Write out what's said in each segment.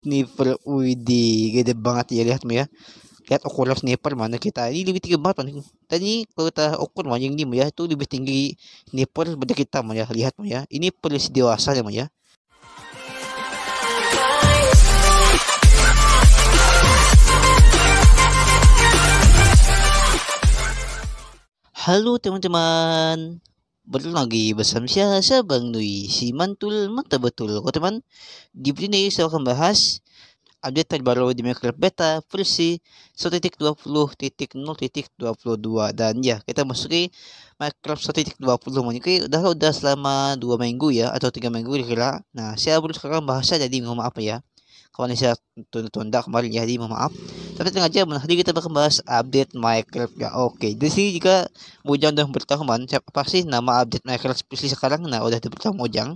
sniper. Widih, gede banget ya, lihat mo ya. Lihat ukuran sniper mana kita. Ini lebih tinggi banget man. Tadi kalau kita ukur man yang ini mo ya, itu lebih tinggi sniper daripada kita mo ya. Lihat mo ya. Ini polisi dewasa ya mo ya. Halo teman-teman. Baru lagi bersama saya Bang Nui, si mantul mata betul. Kau teman, di video ini saya akan bahas update terbaru di Minecraft Beta versi 1.20.0.22 dan ya kita masuk ke Minecraft 1.20 mungkin udah selama 2 minggu ya atau 3 minggu kira. Nah, saya baru sekarang bahasa jadi mohon maaf ya. Kawan saya tunda kemarin ya, jadi mohon maaf. Tapi tenang aja, hari kita bakal bahas update Minecraft ya. Oke, di sini jika Mojang udah bertahu man, siapa sih nama update Minecraft spesial sekarang? Nah, udah bertahu Mojang.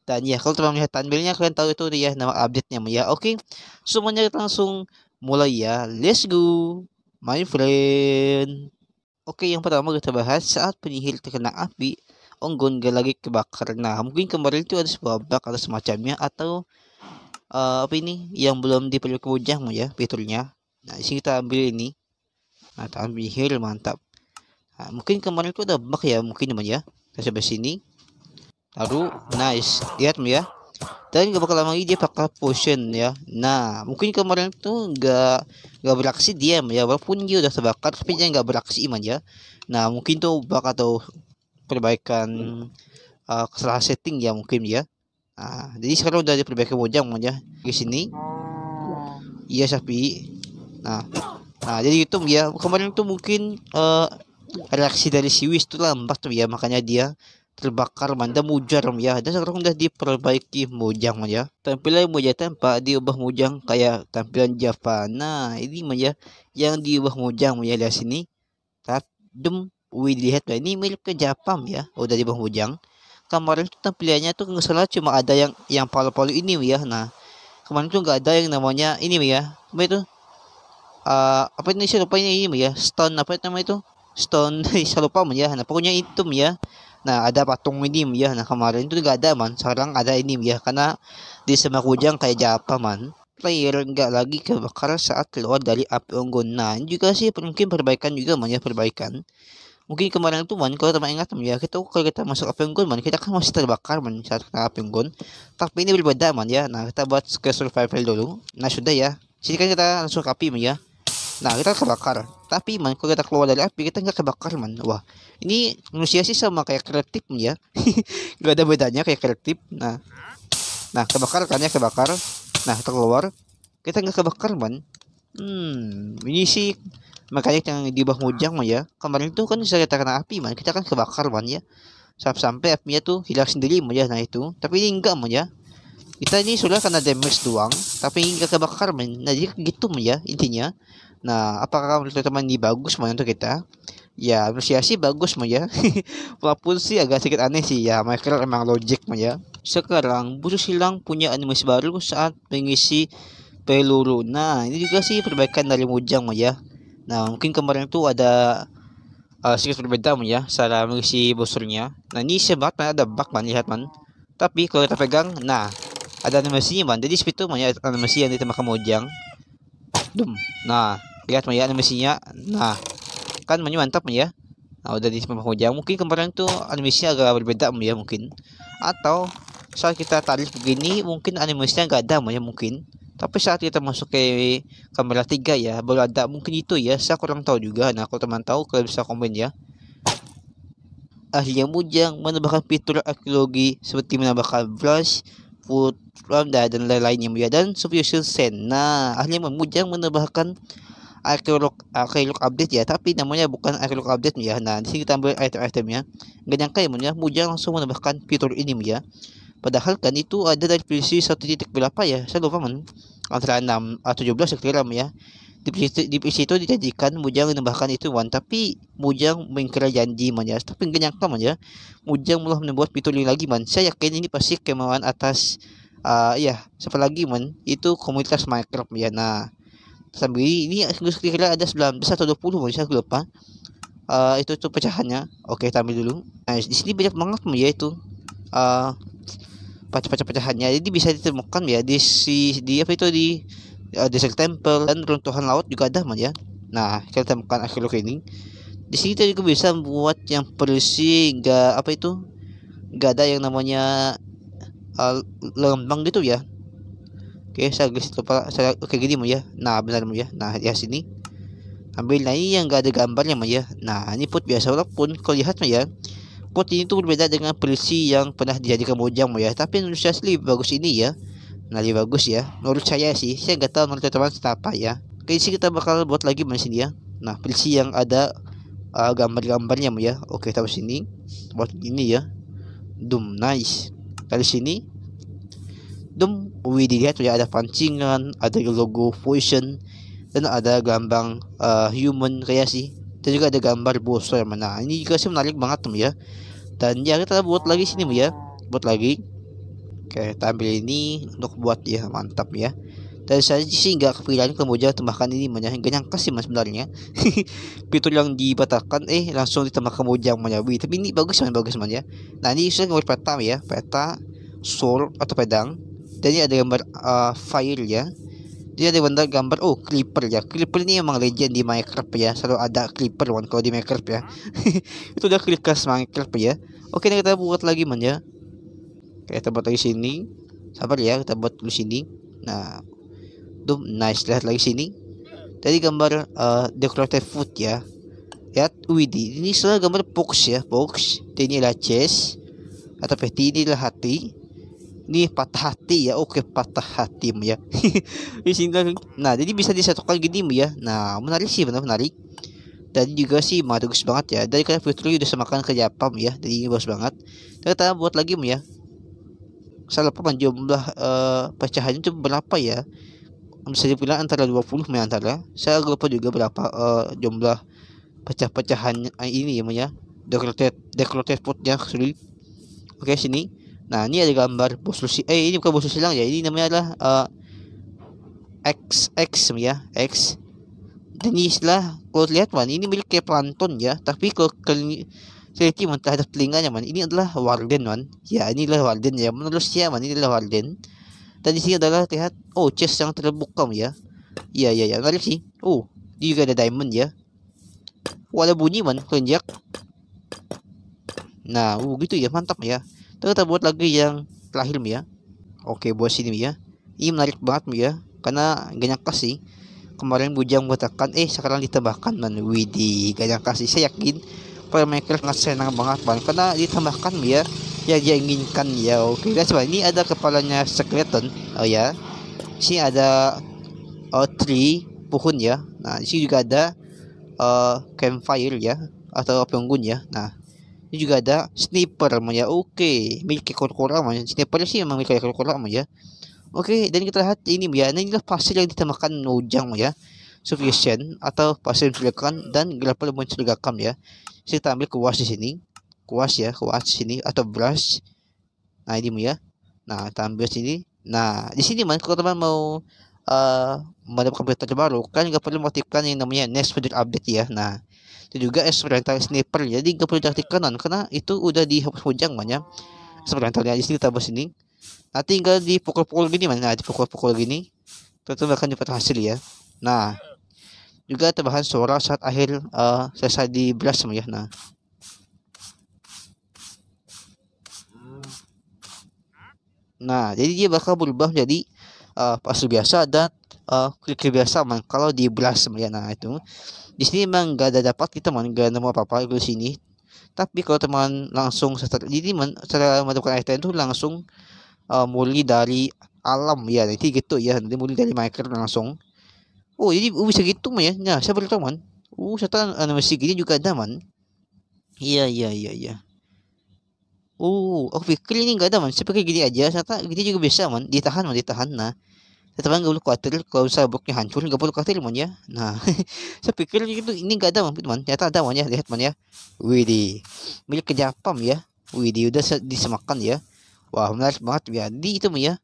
Dan ya kalau teman melihat thumbnailnya kalian tahu itu ya nama update-nya ya. Oke. Semuanya kita langsung mulai ya. Let's go my friend. Oke, yang pertama kita bahas saat penyihir terkena api, onggon gak lagi kebakar. Nah, mungkin kemarin itu ada sebuah bug atau semacamnya atau apa ini yang belum diperlukan Mojang ya fiturnya. Nah, di sini kita ambil ini. Nah, kita ambil penyihir mantap. Nah, mungkin kemarin itu ada bug ya, mungkin teman ya. Kita coba sini. Lalu nice, lihat ya, dan gak bakal lama lagi dia pakai potion ya. Nah mungkin kemarin tuh gak beraksi dia ya, walaupun dia udah terbakar tapi dia gak beraksi iman ya. Nah mungkin tuh bug atau perbaikan kesalahan setting ya mungkin ya. Nah jadi sekarang udah diperbaiki Mojang ya di sini. Iya sapi. Nah jadi itu ya kemarin tuh mungkin reaksi dari si Wish tuh lambat tuh ya, makanya dia terbakar manda mujar ya. Dan sekarang udah diperbaiki Mojang ya. Tampilan Mojang tanpa diubah Mojang kayak tampilan Java. Nah ini ya yang diubah Mojang ya, lihat sini. Lihat ini mirip ke Java ya. Udah diubah Mojang. Kemarin tuh tampilannya tuh nggak salah cuma ada yang palu-palu ini ya. Nah kemarin tuh nggak ada yang namanya ini ya. Apa itu? Apa ini saya lupa ini ya. Stone apa namanya itu? Stone saya lupa ya. Nah pokoknya itu ya. Nah ada patung ini ya. Nah kemarin itu nggak ada man, sekarang ada ini ya, karena di semak Mojang kayak Japa man, player nggak lagi kebakar saat keluar dari api unggun. Nah ini juga sih mungkin perbaikan juga man ya, perbaikan. Mungkin kemarin itu man kalau teman ingat ya, kita kalau kita masuk api unggun man, kita kan masih terbakar man saat kena api unggun. Tapi ini berbeda man ya. Nah kita buat ke survival dulu. Nah sudah ya, sini kan kita langsung ke api man ya. Nah kita kebakar, tapi man kalau kita keluar dari api kita nggak kebakar man. Wah ini manusia sih sama kayak kreatif ya. Nggak ada bedanya kayak kreatif. Nah kebakar kan ya, kebakar. Nah kita keluar, kita nggak kebakar man. Ini sih makanya yang di bawah Mojang man ya. Kemarin itu kan bisa kita kena api man, kita kan kebakar man ya. Sampai apinya tuh hilang sendiri man ya. Nah itu, tapi ini enggak man ya. Kita ini sudah kena damage doang, tapi nggak kebakar man. Nah jadi gitu man ya intinya. Nah, apakah menurut teman ini bagus man untuk kita? Ya, manusia sih bagus man ya. Walaupun sih agak sedikit aneh sih ya, Michael emang logic man ya. Sekarang Busu Silang punya animasi baru saat mengisi peluru. Nah, ini juga sih perbaikan dari Mojang man ya. Nah, mungkin kemarin tuh ada sedikit berbeda man ya, cara mengisi busurnya. Nah, ini sebat man, ada bug man, lihat man. Tapi kalau kita pegang, nah ada animasinya man. Jadi seperti itu man ya, animasi yang ditembakkan Mojang. Nah lihat man ya animasinya. Nah kan mantap man ya. Nah udah di Mojang. Mungkin kemarin tuh animasinya agak berbeda man ya mungkin, atau saat kita tarik begini mungkin animasinya nggak ada man ya mungkin. Tapi saat kita masuk ke kamera 3 ya baru ada mungkin itu ya, saya kurang tahu juga. Nah kalau teman tahu kalian bisa komen ya. Ahli yang Mojang menambahkan fitur arkeologi seperti menambahkan brush, food dan lain-lainnya ya, dan substitution sand. Nah ahli yang Mojang menambahkan arkeolog update ya, tapi namanya bukan arkeolog update ya. Nah di sini kita ambil item-itemnya. Gak nyangka ya Mojang langsung menambahkan fitur ini ya. Padahal kan itu ada dari versi 1.0 berapa ya, saya lupa man, antara 6 atau 17 sekira ya. Di PC itu dijanjikan Mojang menambahkan itu man, tapi Mojang mengingkari janji man ya. Tapi gak nyangka man ya, Mojang malah membuat fitur ini lagi man. Saya yakin ini pasti kemauan atas ya siapa lagi man, itu komunitas Minecraft ya. Nah sambil ini kira-kira ada 19 atau 20 man, saya lupa. Itu pecahannya. Oke, kita ambil dulu. Nah di sini banyak banget man ya itu pecah-pecahannya. Jadi bisa ditemukan ya di apa itu di Desert Temple dan runtuhan laut juga ada man ya. Nah, kita temukan arkeolog ini. Di sini kita juga bisa buat yang polisi nggak apa itu nggak ada yang namanya lembang gitu ya. Oke, saya guys lupa saya oke gini man ya. Nah, benar man ya. Nah, di sini ambil nah ini yang nggak ada gambarnya man ya. Nah, ini put biasa walaupun kau lihat man ya. Put ini tuh berbeda dengan polisi yang pernah dijadikan mojang man ya. Tapi menurut saya lebih bagus ini ya. Nah, lebih bagus ya. Menurut saya sih, saya nggak tahu menurut teman-teman apa ya. Oke, sini kita bakal buat lagi man sini ya. Nah, polisi yang ada gambar-gambarnya ya. Oke, taruh sini. Buat ini ya. Nice. Dari sini. Wih, dilihat ya ada pancingan, ada logo Fusion, dan ada gambar human kayak sih. Dan juga ada gambar bos yang mana. Ini juga sih menarik banget ya. Dan ya kita buat lagi sini ya. Buat lagi. Oke, kita ambil ini untuk buat ya, mantap ya. Dan saya sih nggak kepikiran kemudian tambahkan ini banyak gak nyangka sih mas sebenarnya. Fitur yang dibatalkan langsung ditambahkan mojang menyawi. Tapi ini bagus man ya. Nah, ini saya ngambil peta ya, peta sword atau pedang. Dan ini ada gambar fire ya. Dia ada gambar clipper ya. Clipper ini emang legend di Minecraft ya. Selalu ada clipper one kalau di Minecraft ya. Itu udah clear khas Minecraft ya. Oke, kita buat lagi man ya. Oke, kita buat lagi sini. Sabar ya, kita buat dulu sini. Nah, nice, lihat lagi sini. Tadi gambar decorative food ya. Lihat, ini selalu gambar box ya, box. Ini adalah chest atau peti, ini adalah hati. Ini patah hati ya, oke patah hati ya. Di sini, nah jadi bisa disatukan gini ya. Nah, menarik sih, benar menarik. Dan juga sih bagus banget ya. Dari kalian fiturnya udah semakan ke Jepang ya. Jadi ini bagus banget. Kita buat lagi ya. Saya lupa jumlah pecahannya itu berapa ya. Bisa dibilang antara 20 antara. Saya lupa juga berapa jumlah pecah-pecahan ini ya. Decorative potnya sulit. Oke, sini. Nah, ini ada gambar bos Lucy. Ini bukan bos Lucy lang ya. Ini namanya adalah XX ya, X. Dan ini istilah kalau lihat man, ini milik kayak plankton ya. Tapi kalau teliti man terhadap telinganya man, ini adalah warden man. Ya, ini adalah warden ya. Menurut saya man, ini adalah warden. Dan di sini adalah lihat, chest yang terbuka ya. Iya, menarik sih. Ini juga ada diamond ya. Ada bunyi man, kelenjak. Nah, gitu ya, mantap ya. Kita buat lagi yang terakhir ya. Oke, buat sini ya. Ini menarik banget ya, karena gak nyangka sih. Kemarin bujang mengatakan, sekarang ditambahkan man. Widih, gak nyangka sih. Saya yakin para maker sangat senang banget man, karena ditambahkan ya. Yang dia inginkan ya. Oke, dan coba ini ada kepalanya skeleton. Ya. Sini ada tree pohon ya. Nah, di sini juga ada campfire ya, atau api unggun ya. Nah, ini juga ada sniper ya. Oke, milik kura-kura ya. Sniper sih memang milik kura-kura ya. Oke, dan kita lihat ini ya. Ini adalah pasir yang ditambahkan nojang ya. Sufficient atau pasir mencurigakan dan grapple mencurigakan ya. Kita ambil kuas di sini. Kuas sini atau brush. Nah, ini ya. Nah, kita ambil sini. Nah, di sini man kalau teman mau mendapatkan berita terbaru kan nggak perlu mengaktifkan yang namanya next project update ya. Nah, itu juga experimental sniper jadi nggak perlu diaktifkan karena itu udah dihapus mojang man ya. Experimentalnya di sini kita bahas ini. Nah, tinggal dipukul-pukul gini man. Nah, dipukul-pukul gini. Tentu akan dapat hasil ya. Nah, juga tambahan suara saat akhir selesai di blast ya. Nah, jadi dia bakal berubah jadi pasir biasa dan klik biasa man kalau di blast ya. Nah, itu di sini emang gak ada dapat kita man, gak nemu apa-apa di sini. Tapi kalau teman langsung jadi man setelah mendapatkan item itu langsung mulai dari alam ya. Nanti gitu ya, nanti mulai dari Minecraft langsung. Jadi bisa gitu man ya. Nah, saya baru tahu man. Setelah animasi gini juga ada man. Iya. Aku pikir ini nggak ada man. Saya pikir gini aja. Ternyata gini juga bisa man. Ditahan. Nah, teman nggak perlu khawatir kalau sabuknya hancur, nggak perlu khawatir man ya. Nah, saya pikir gitu ini nggak ada man. Ternyata ada man ya. Lihat man ya. Widih, milik kejapam ya. Widih, udah disemakan ya. Wah, menarik banget ya. Di itu man ya.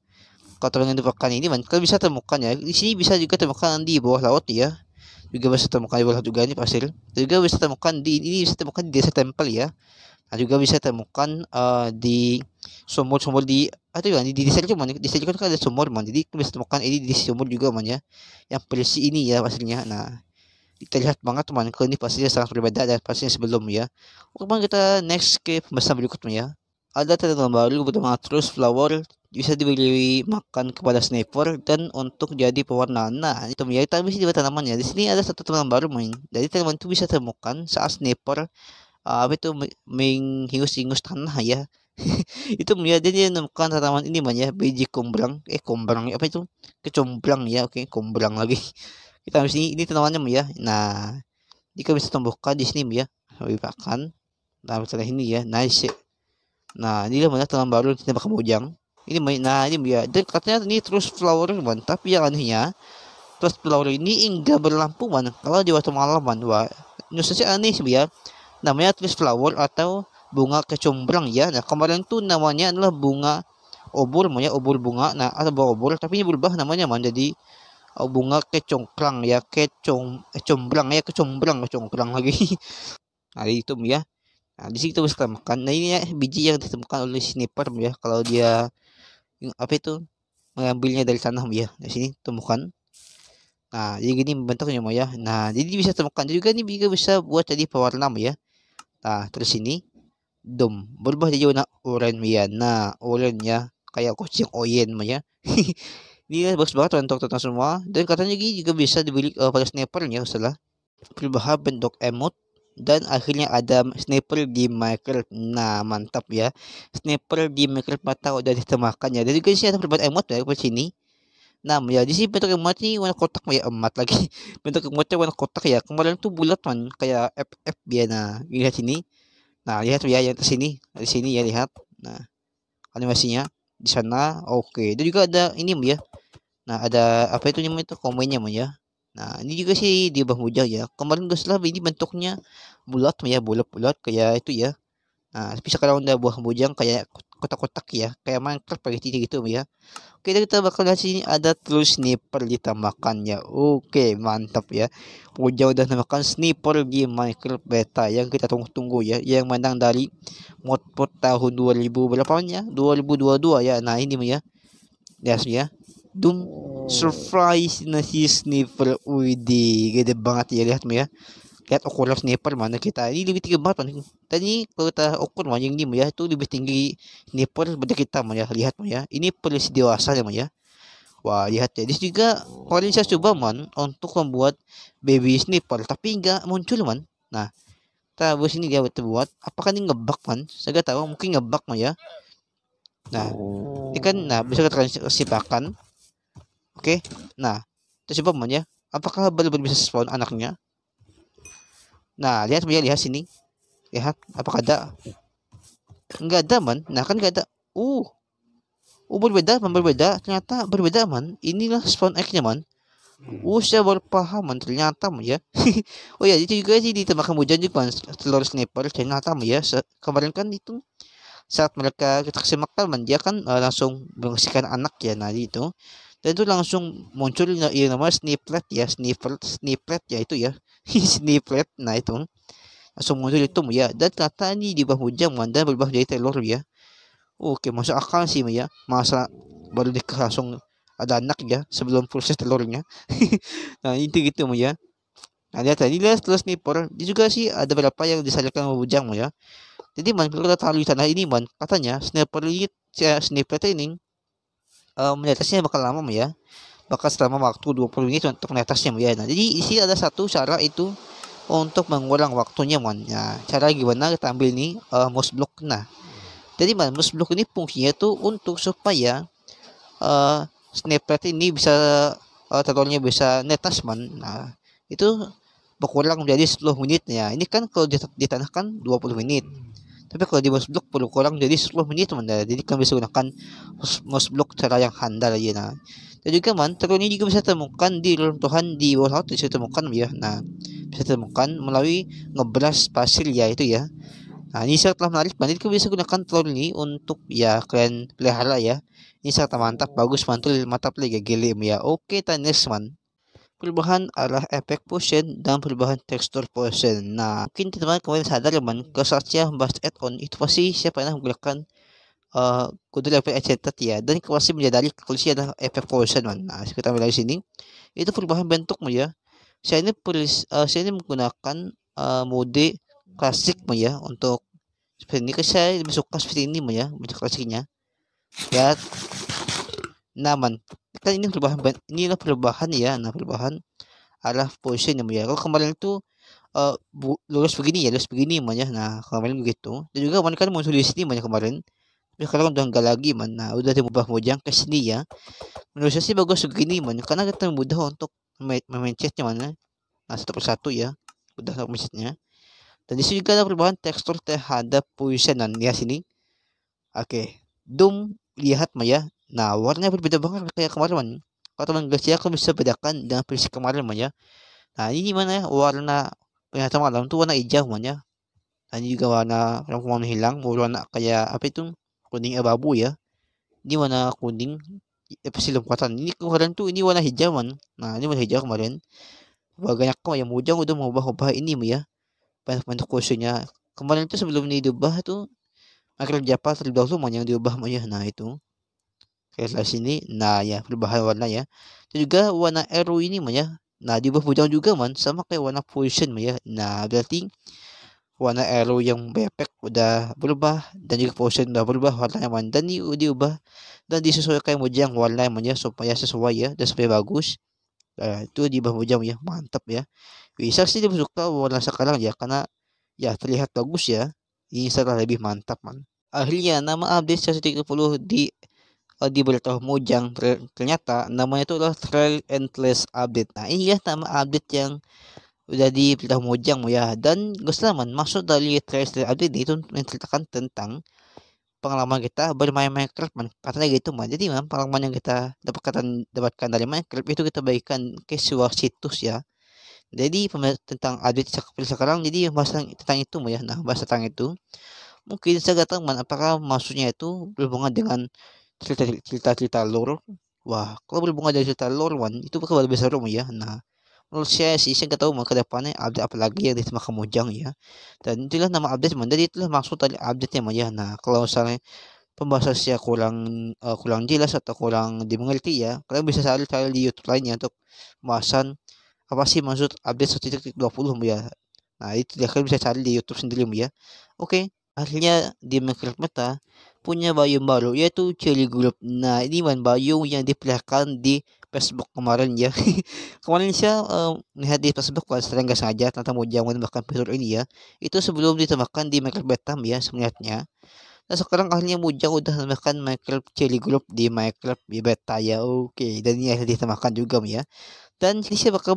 Kalau teman temukan ini man, kalau bisa temukan ya. Di sini bisa juga temukan di bawah laut ya. Juga bisa temukan di bawah laut juga ini pasir. Juga bisa temukan ini bisa temukan di desa tempel ya. Nah, juga bisa temukan di sumur-sumur di atau ya di desa juga man, di desa juga kan ada sumur man. Jadi kita bisa temukan ini di sumur juga man ya. Yang bersih ini ya pastinya. Nah, terlihat banget teman kalau ini pastinya sangat berbeda dan pastinya sebelum ya. Oke bang, kita next ke pembahasan berikutnya ya. Ada tanaman baru bernama Truce Flower, bisa diberi makan kepada sniper dan untuk jadi pewarna. Nah, itu ya kita bisa juga tanamannya. Di sini ada satu tanaman baru main. Jadi tanaman itu bisa temukan saat sniper apa itu menghingus-hingus tanah ya. Itu ya dia menemukan tanaman ini man ya, biji kombrang. Kombrang apa itu? Kecombrang ya. Oke, kombrang lagi. Kita habis ini tanamannya ya. Nah, jika bisa tumbuhkan di sini ya. Lebih pakan. Nah, setelah ini ya, nice. Nah, ini mana tanaman baru kita bakal bujang. Ini nah ini ya. Dan katanya ini terus flower man. Tapi yang anehnya, terus flower ini enggak berlampu man. Kalau di waktu malam man, wah, nususnya aneh sih ya. Namanya terus flower atau bunga kecombrang ya. Nah, kemarin tuh namanya adalah bunga obor, namanya obor bunga. Nah, atau bunga obor, tapi ini berubah namanya man. Jadi bunga kecongkrang ya, kecombrang ya, kecombrang lagi. Nah, itu ya. Nah, di situ bisa makan. Nah, ini ya biji yang ditemukan oleh sniper ya. Kalau dia apa itu mengambilnya dari tanah ya. Di sini temukan. Nah, jadi gini bentuknya ya. Nah, jadi bisa temukan juga nih bisa buat jadi pewarna ya. Nah, terus ini dom berubah jadi warna oranye ya. Nah, oranye ya kayak kucing oyen ya. Ini bagus banget untuk tonton semua dan katanya gini juga bisa dibeli pada sniper ya setelah perubahan bentuk emot dan akhirnya ada sniper di Minecraft. Nah, mantap ya. Sniper di Minecraft mata udah ditemakan ya. Dan juga sih ada perubahan emot ya di sini. Nah, ya di sini bentuk emot ini warna kotak ya, emat lagi. Bentuk emotnya warna kotak ya. Kemarin tuh bulat man kayak FF ya. Nah, lihat sini. Nah, lihat ya yang di sini. Di sini ya lihat. Nah, animasinya di sana oke. Dan juga ada ini ya. Nah, ada apa itu namanya itu komennya ya. Nah, ini juga sih di Bang Ujang ya. Kemarin gue salah ini bentuknya bulat ya, bulat-bulat kayak itu ya. Nah, tapi sekarang udah buah bujang kayak kotak-kotak ya, kayak Minecraft pakai titik gitu ya. Oke, dan kita bakal lihat sini ada terus sniper ditambahkan ya. Oke, mantap ya. Bujang udah namakan sniper di Minecraft beta yang kita tunggu-tunggu ya, yang menang dari mod tahun 2000 berapa ya? 2022 ya. Nah, ini ya. Ya. Doom surprise na si sniper. Widih, gede banget ya lihat ya. Lihat ukuran sniper mana kita ini lebih tinggi banget man. Tadi kalau kita ukur man yang ini ya itu lebih tinggi sniper daripada kita man ya. Lihat man ya. Ini polisi dewasa ya man ya. Wah, lihat ya. Ini juga kemarin saya coba man untuk membuat baby sniper tapi enggak muncul man. Nah, kita buat ini dia buat. Apakah ini ngebug man? Saya nggak tahu, mungkin ngebug man ya. Nah, ini kan bisa kita sipakan. Oke. Nah, kita coba man ya. Apakah benar-benar bisa spawn anaknya? Nah, lihat sini. Lihat, apakah ada? Enggak ada, man. Nah, kan enggak ada. Berbeda. Ternyata berbeda, man. Inilah spawn egg-nya, man. Saya baru paham, man. Ternyata, man, ya. Oh ya, itu juga sih ditambahkan hujan juga, man. Telur sniper. Ternyata, man, ya. Kemarin kan itu saat mereka kita kasih makan, man, dia kan langsung mengasihkan anak ya. Nah, itu. Dan itu langsung muncul yang namanya sniplet ya. Sniplet ya itu ya. Sniplet. Nah, itu langsung muncul itu ya. Dan ternyata ini di bawah hujan man, dan berubah jadi telur ya. Oke, masuk akal sih ya. Masa baru nikah langsung ada anak ya sebelum proses telurnya. Nah, itu gitu ya. Nah, lihat tadi lihat telur sniper. Dia juga sih ada beberapa yang disalurkan sama bujang ya. Jadi man kalau kita taruh di tanah ini man, katanya sniper ini sniper ini menetasnya bakal lama ya. Bakal selama waktu 20 menit untuk menetasnya ya. Nah, jadi isi ada satu cara itu untuk mengulang waktunya man. Nah, cara gimana kita ambil nih mouse block. Nah, jadi man mouse block ini fungsinya tuh untuk supaya snapchat ini bisa telurnya bisa netas man. Nah, itu berkurang menjadi 10 menit ya. Ini kan kalau di tanah kan 20 menit. Tapi kalau di mouse block perlu kurang jadi 10 menit man. Nah, jadi kan bisa gunakan mouse block cara yang handal ya. Nah, dan juga man telur ini juga bisa temukan di runtuhan di bawah laut, bisa temukan ya. Nah, bisa temukan melalui ngebras pasir ya itu ya. Nah, ini sangatlah menarik man. Jadi bisa gunakan telur ini untuk ya kalian pelihara ya. Ini sangat mantap, bagus mantul mantap lagi gile ya. Oke, next man. perubahan arah efek potion dan perubahan tekstur potion. Nah, mungkin teman-teman kemarin sadar teman, kalau saat saya membahas add-on itu pasti saya pernah menggunakan kudu level enchanted ya, dan pasti menyadari kalau sih ada efek potion man. Nah, kita mulai sini itu perubahan bentukmu ya. Saya ini menggunakan mode klasik ya untuk seperti ini. Saya lebih suka seperti ini ya, bentuk klasiknya ya. Naman kan inilah perubahan ya. Nah, perubahan arah position ya. Kalau kemarin itu lurus begini ya, lurus begini ya. Nah, kemarin begitu. Dan juga kemarin kan muncul di sini ya kemarin. Tapi sekarang udah enggak lagi man. Nah, udah diubah mojang ke sini ya. Menurut saya sih bagus begini man, karena kita mudah untuk memencetnya mana. Nah, satu persatu ya. Udah mencetnya. Dan di sini juga ada perubahan tekstur terhadap positionan ya sini. Oke. Doom lihat ya. Nah, warnanya berbeda banget kayak kemarin man. Kalau teman guys ya, aku bisa bedakan dengan versi kemarin ya. Nah, ini mana ya warna penyata malam tuh warna hijau ya. Dan ini juga warna yang warna hilang, warna kayak apa itu kuning abu-abu ya. Ini warna kuning versi lompatan. Ini kemarin tuh ini warna hijau man. Nah, ini warna hijau kemarin. Banyak kok yang mujang udah mau ubah ini ya. Bentuk kursinya. Kemarin itu sebelum ini diubah tuh akhir Japa terlebih dahulu yang diubah ya. Nah, itu. Kayak sini. Nah, ya perubahan warna ya. Dan juga warna arrow ini ya. Nah, diubah bujang juga man, sama kayak warna fusion ya. Nah, berarti warna arrow yang bepek udah berubah dan juga fusion udah berubah warnanya man, dan diubah dan disesuaikan bujang warna ya supaya sesuai ya dan supaya bagus. Itu diubah bujang ya, mantap ya. Bisa sih dia suka warna sekarang ya, karena ya terlihat bagus ya. Ini secara lebih mantap man. Akhirnya nama update 130 diberitahu Mojang ternyata namanya itu adalah Trail Endless Update. Nah, ini ya nama update yang udah diberitahu Mojang ya. Dan gue selaman maksud dari Trail Endless Update itu menceritakan tentang pengalaman kita bermain Minecraft man. Katanya gitu man. Jadi man, pengalaman yang kita dapatkan dari Minecraft itu kita bagikan ke sebuah situs ya. Jadi tentang update sekarang jadi bahas tentang itu ya. Nah, bahas tentang itu. Mungkin saya gak tahu man apakah maksudnya itu berhubungan dengan cerita-cerita lore. Wah, kalau berhubungan dari cerita lore one itu bakal lebih seru ya. Nah, menurut saya sih saya nggak tahu mau ke depannya update apa lagi yang ditambah Mojang ya. Dan itulah nama update man. Jadi itulah maksud dari update-nya ya. Nah, kalau misalnya pembahasannya kurang jelas atau kurang dimengerti ya, kalian bisa cari di YouTube lainnya untuk pembahasan apa sih maksud update 1.20 ya. Nah, itu dia kalian bisa cari di YouTube sendiri ya. Oke, akhirnya di Minecraft Meta punya biome baru yaitu Cherry Group. Nah, ini biome yang diperlihatkan di Facebook kemarin ya. Kemarin saya melihat di Facebook pas secara nggak sengaja tentang Mojang menambahkan fitur ini ya. Itu sebelum ditambahkan di Minecraft Beta ya sebenarnya. Nah, sekarang akhirnya Mojang udah menambahkan Minecraft Cherry Group di Minecraft Beta ya. Oke, dan ini akhirnya ditambahkan juga ya. Dan di sini bakal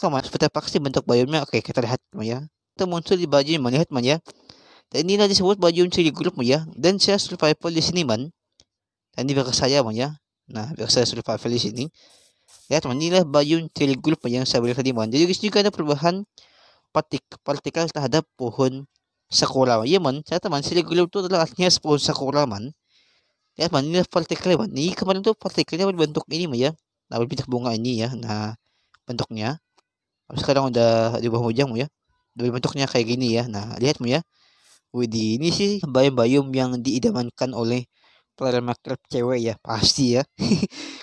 mas seperti apa sih bentuk biome-nya. Oke, kita lihat ya. Kita muncul di baju melihat ya. Dan inilah disebut baju Cherry Group ya. Dan saya survival di sini man. Dan ini bakal saya ya. Nah, bakal saya survival di sini. Lihat man, inilah baju Cherry Group yang saya beri tadi man. Jadi guys juga ada perubahan partikel terhadap pohon sakura. Ya man, saya teman Cherry Group itu adalah artinya pohon sakura man. Lihat man, ini partikel man. Ini kemarin tuh partikelnya berbentuk ini ya. Nah, berbentuk bunga ini ya. Nah, bentuknya. Sekarang udah di bawah Mojang ya. Dari bentuknya kayak gini ya. Nah, lihat ya. Widih, ini sih bayam-bayam yang diidamankan oleh player Minecraft cewek ya, pasti ya.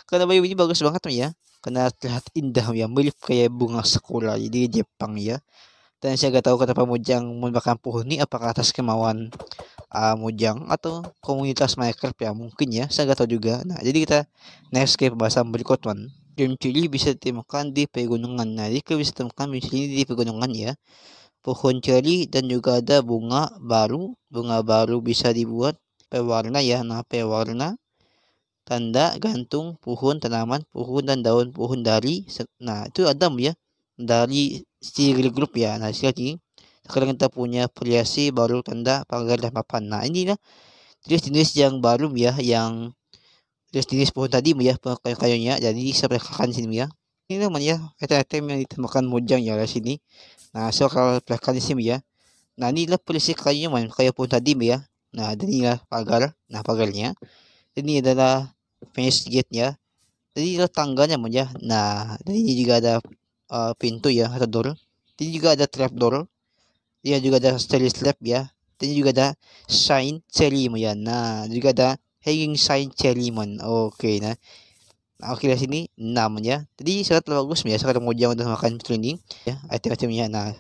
Karena bayam ini bagus banget ya. Karena terlihat indah ya, mirip kayak bunga sakura di Jepang ya. Dan saya gak tahu kenapa Mojang membakar pohon ini, apakah atas kemauan Mojang atau komunitas Minecraft ya mungkin ya, saya gak tahu juga. Nah, jadi kita next ke pembahasan berikut man. Game cili bisa ditemukan di pegunungan. Nah, jadi kita bisa temukan cili di pegunungan ya. Pohon ceri dan juga ada bunga baru. Bunga baru bisa dibuat pewarna ya. Nah, pewarna tanda gantung pohon, tanaman pohon dan daun pohon dari. Nah, itu Adam ya. Dari Steel Group ya. Nah, sekarang kita punya variasi baru tanda pagar dan papan. Nah, inilah jenis-jenis yang baru ya, yang jenis pohon tadi ya, kayu-kayunya. Jadi saya perlihatkan sini ya. Ini namanya item yang ditemukan Mojang ya di sini. Nah, saya akan perlihatkan di sini ya. Nah, inilah polisi kayunya man, kayak pun tadi ya. Nah, dan inilah pagar. Nah, pagarnya. Ini adalah fence gate-nya. Jadi tangganya man ya. Nah, dan ini juga ada pintu ya atau door. Ini juga ada trapdoor. Iya juga ada staircase slab ya. Dan juga ada sign cherry mo yan. Nah, juga ada hanging sign cherry man. Oke, nah. Nah, oke dari sini 6 ya. Jadi sangat bagus ya sekarang mau jangan untuk makan training ya item-itemnya. Nah,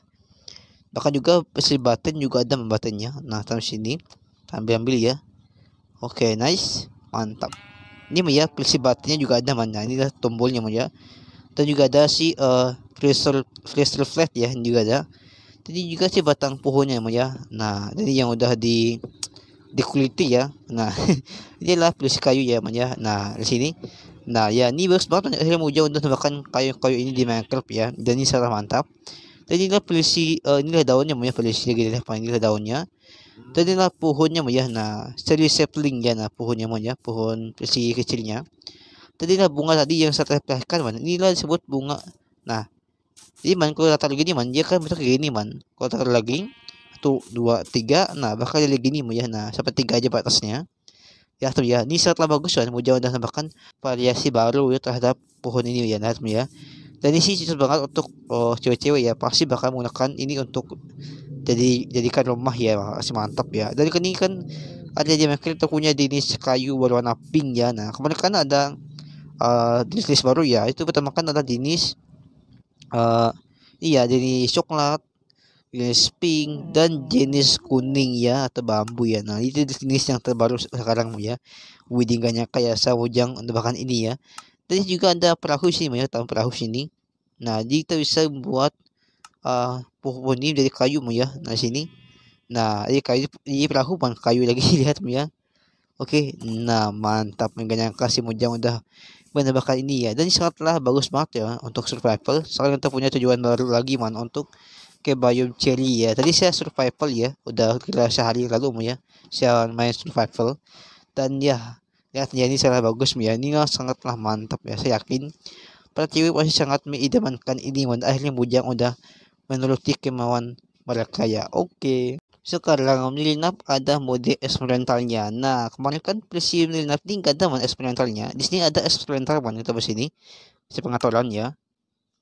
bahkan juga si button juga ada buttonnya. Nah, taruh sini. Ambil ya. Oke, nice. Mantap. Ini ya si buttonnya juga ada mana. Ini adalah tombolnya ya. Dan juga ada si crystal flat ya, ini juga ada. Jadi juga si batang pohonnya ya. Nah, jadi yang udah dikuliti ya. Nah, inilah plus kayu ya ya. Nah, di sini. Nah, ya ini bagus banget saya mau jauh untuk makan kayu-kayu ini di Minecraft ya. Dan ini sangat mantap. Dan inilah inilah daunnya ya, polisi lagi inilah daunnya. Dan inilah pohonnya ya. Nah, seri sapling ya, nah pohonnya ya, pohon polisi kecilnya. Dan inilah bunga tadi yang saya tempelkan man. Inilah disebut bunga. Nah, jadi man kalau taruh gini man, dia kan bentuk kayak gini man. Kalau taruh lagi 1, 2, 3, nah bakal jadi gini ya. Nah, sampai 3 aja batasnya. Ya tuh ya, ini sangatlah bagus kan. Mau jangan tambahkan variasi baru ya terhadap pohon ini ya, nah ya. Dan ini sih cocok banget untuk cewek-cewek ya. Pasti bakal menggunakan ini untuk jadikan rumah ya, masih mantap ya. Dan ini kan ada di market punya jenis kayu berwarna pink ya. Nah, kemarin kan ada jenis baru ya. Itu pertama kan ada jenis iya jenis coklat, jenis pink dan jenis kuning ya atau bambu ya. Nah, itu jenis yang terbaru sekarang ya. Widinganya kayak sawujang untuk bahkan ini ya. Dan juga ada perahu sini ya, tahun perahu sini. Nah, jadi kita bisa buat pohon ini dari kayu ya. Nah, sini. Nah, ini kayu ini perahu bukan kayu lagi lihat ya. Oke, nah mantap mengganyang kasih mujang udah menambahkan ini ya. Dan sangatlah bagus banget ya untuk survival. Sekarang kita punya tujuan baru lagi man untuk ke biome cherry ya. Tadi saya survival ya, udah kira sehari lalu ya. Saya main survival dan ya lihat ya ini sangat bagus ya. Ini sangatlah mantap ya. Saya yakin para cewek pasti sangat mengidamankan ini man. Akhirnya mujang udah menuruti kemauan mereka ya. Oke. Sekarang nilinap ada mode eksperimentalnya. Nah, kemarin kan versi nilinap ini nggak ada man eksperimentalnya. Di sini ada eksperimental man kita sini. Si pengaturan ya.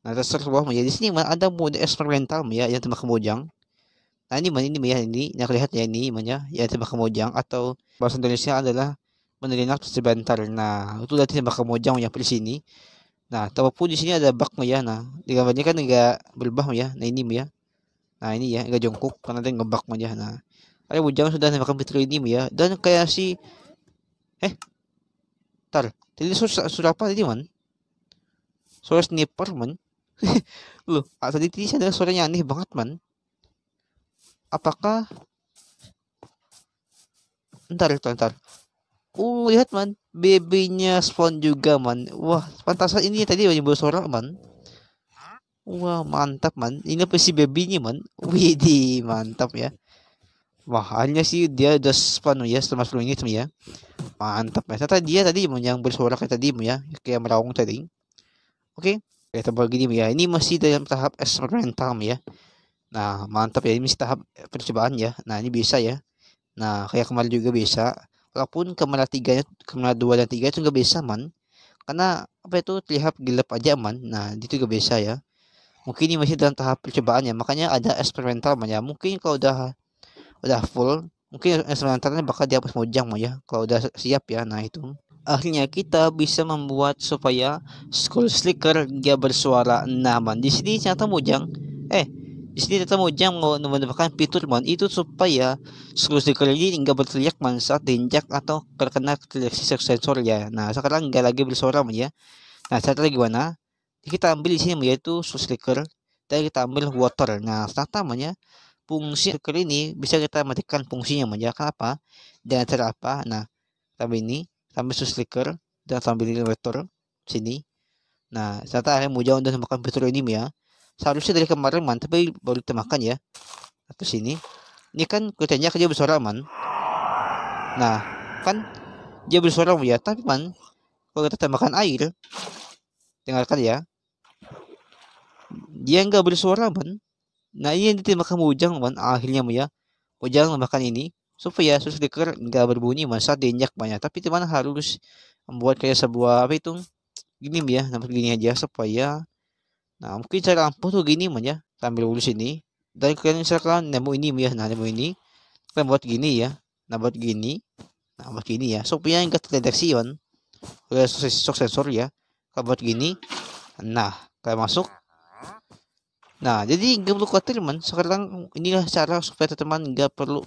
Nah, terus bawah ya. Di sini man ada mode eksperimental ya yang tembak kemojang. Nah, ini man ini ya ini yang lihat ya ini man ya yang tembak kemojang atau bahasa Indonesia adalah nilinap sebentar. Nah, itu udah tembak kemojang yang di sini. Nah, ataupun di sini ada bug ya. Nah, di gambarnya kan nggak berubah ya. Nah, ini ya. Nah ini ya nggak jongkok karena dia ngebak aja. Nah ada bujang sudah nembakkan fitur ini ya. Dan kayak si eh tar tadi sudah apa tadi man? Suara sniper man. Loh tadi saya dengar suaranya aneh banget man. Apakah ntar lihat man, BB-nya spawn juga man. Wah pantasan ini tadi banyak bersuara man. Wah mantap man. Ini apa si babynya man? Widih mantap ya. Wah hanya sih dia udah spawn ya setelah 10 menit ya. Mantap ya. Ternyata dia tadi yang bersuara kayak tadi ya, kayak merawung tadi. Oke. Kita begini ya. Ini masih dalam tahap eksperimental ya. Nah, mantap ya. Ini masih tahap percobaan ya. Nah, ini bisa ya. Nah, kayak kemarin juga bisa. Walaupun kemana 2 dan 3 itu nggak bisa man. Karena apa itu terlihat gelap aja man. Nah, itu juga bisa ya. Mungkin ini masih dalam tahap percobaan ya. Makanya ada eksperimental man ya. Mungkin kalau udah full mungkin eksperimentalnya bakal dihapus mojang ya kalau udah siap ya. Nah itu akhirnya kita bisa membuat supaya Skull Slicker dia bersuara naman di sini ternyata mojang di sini ternyata mojang mau menambahkan fitur man itu supaya Skull Slicker ini enggak berteriak man saat diinjak atau terkena deteksi sensor ya. Nah sekarang enggak lagi bersuara man ya. Nah caranya gimana, kita ambil di sini yaitu Skull Slicker dan kita ambil water. Nah ternyata ya fungsi stiker ini bisa kita matikan fungsinya aja. Kenapa? Dengan cara apa? Nah, tambah ini, tambah stiker dan tambah limiter sini. Nah, ternyata yang mau jauh dan makan fitur ini ya. Seharusnya dari kemarin man, tapi baru kita makan ya. Atau sini. Ini kan kelihatannya dia bersuara man. Nah, kan dia bersuara ya, tapi man kalau kita tambahkan air, dengarkan ya. Dia nggak bersuara man. Nah, ini yang ditembakkan Mujang man akhirnya ya. Mujang makan ini supaya stiker nggak berbunyi man saat diinjak banyak. Tapi teman harus membuat kayak sebuah apa itu gini ya, dapat gini aja supaya, nah mungkin cara ampuh tuh gini ya, sambil dulu sini. Dan kalian misalkan nemu ini ya, nah nemu ini, kalian buat gini ya, nah buat gini, nah buat gini ya, supaya enggak terdeteksi on oleh shock sensor ya. Kalian buat gini, nah kalian masuk. Nah jadi nggak perlu khawatir man, sekarang inilah cara supaya teman nggak perlu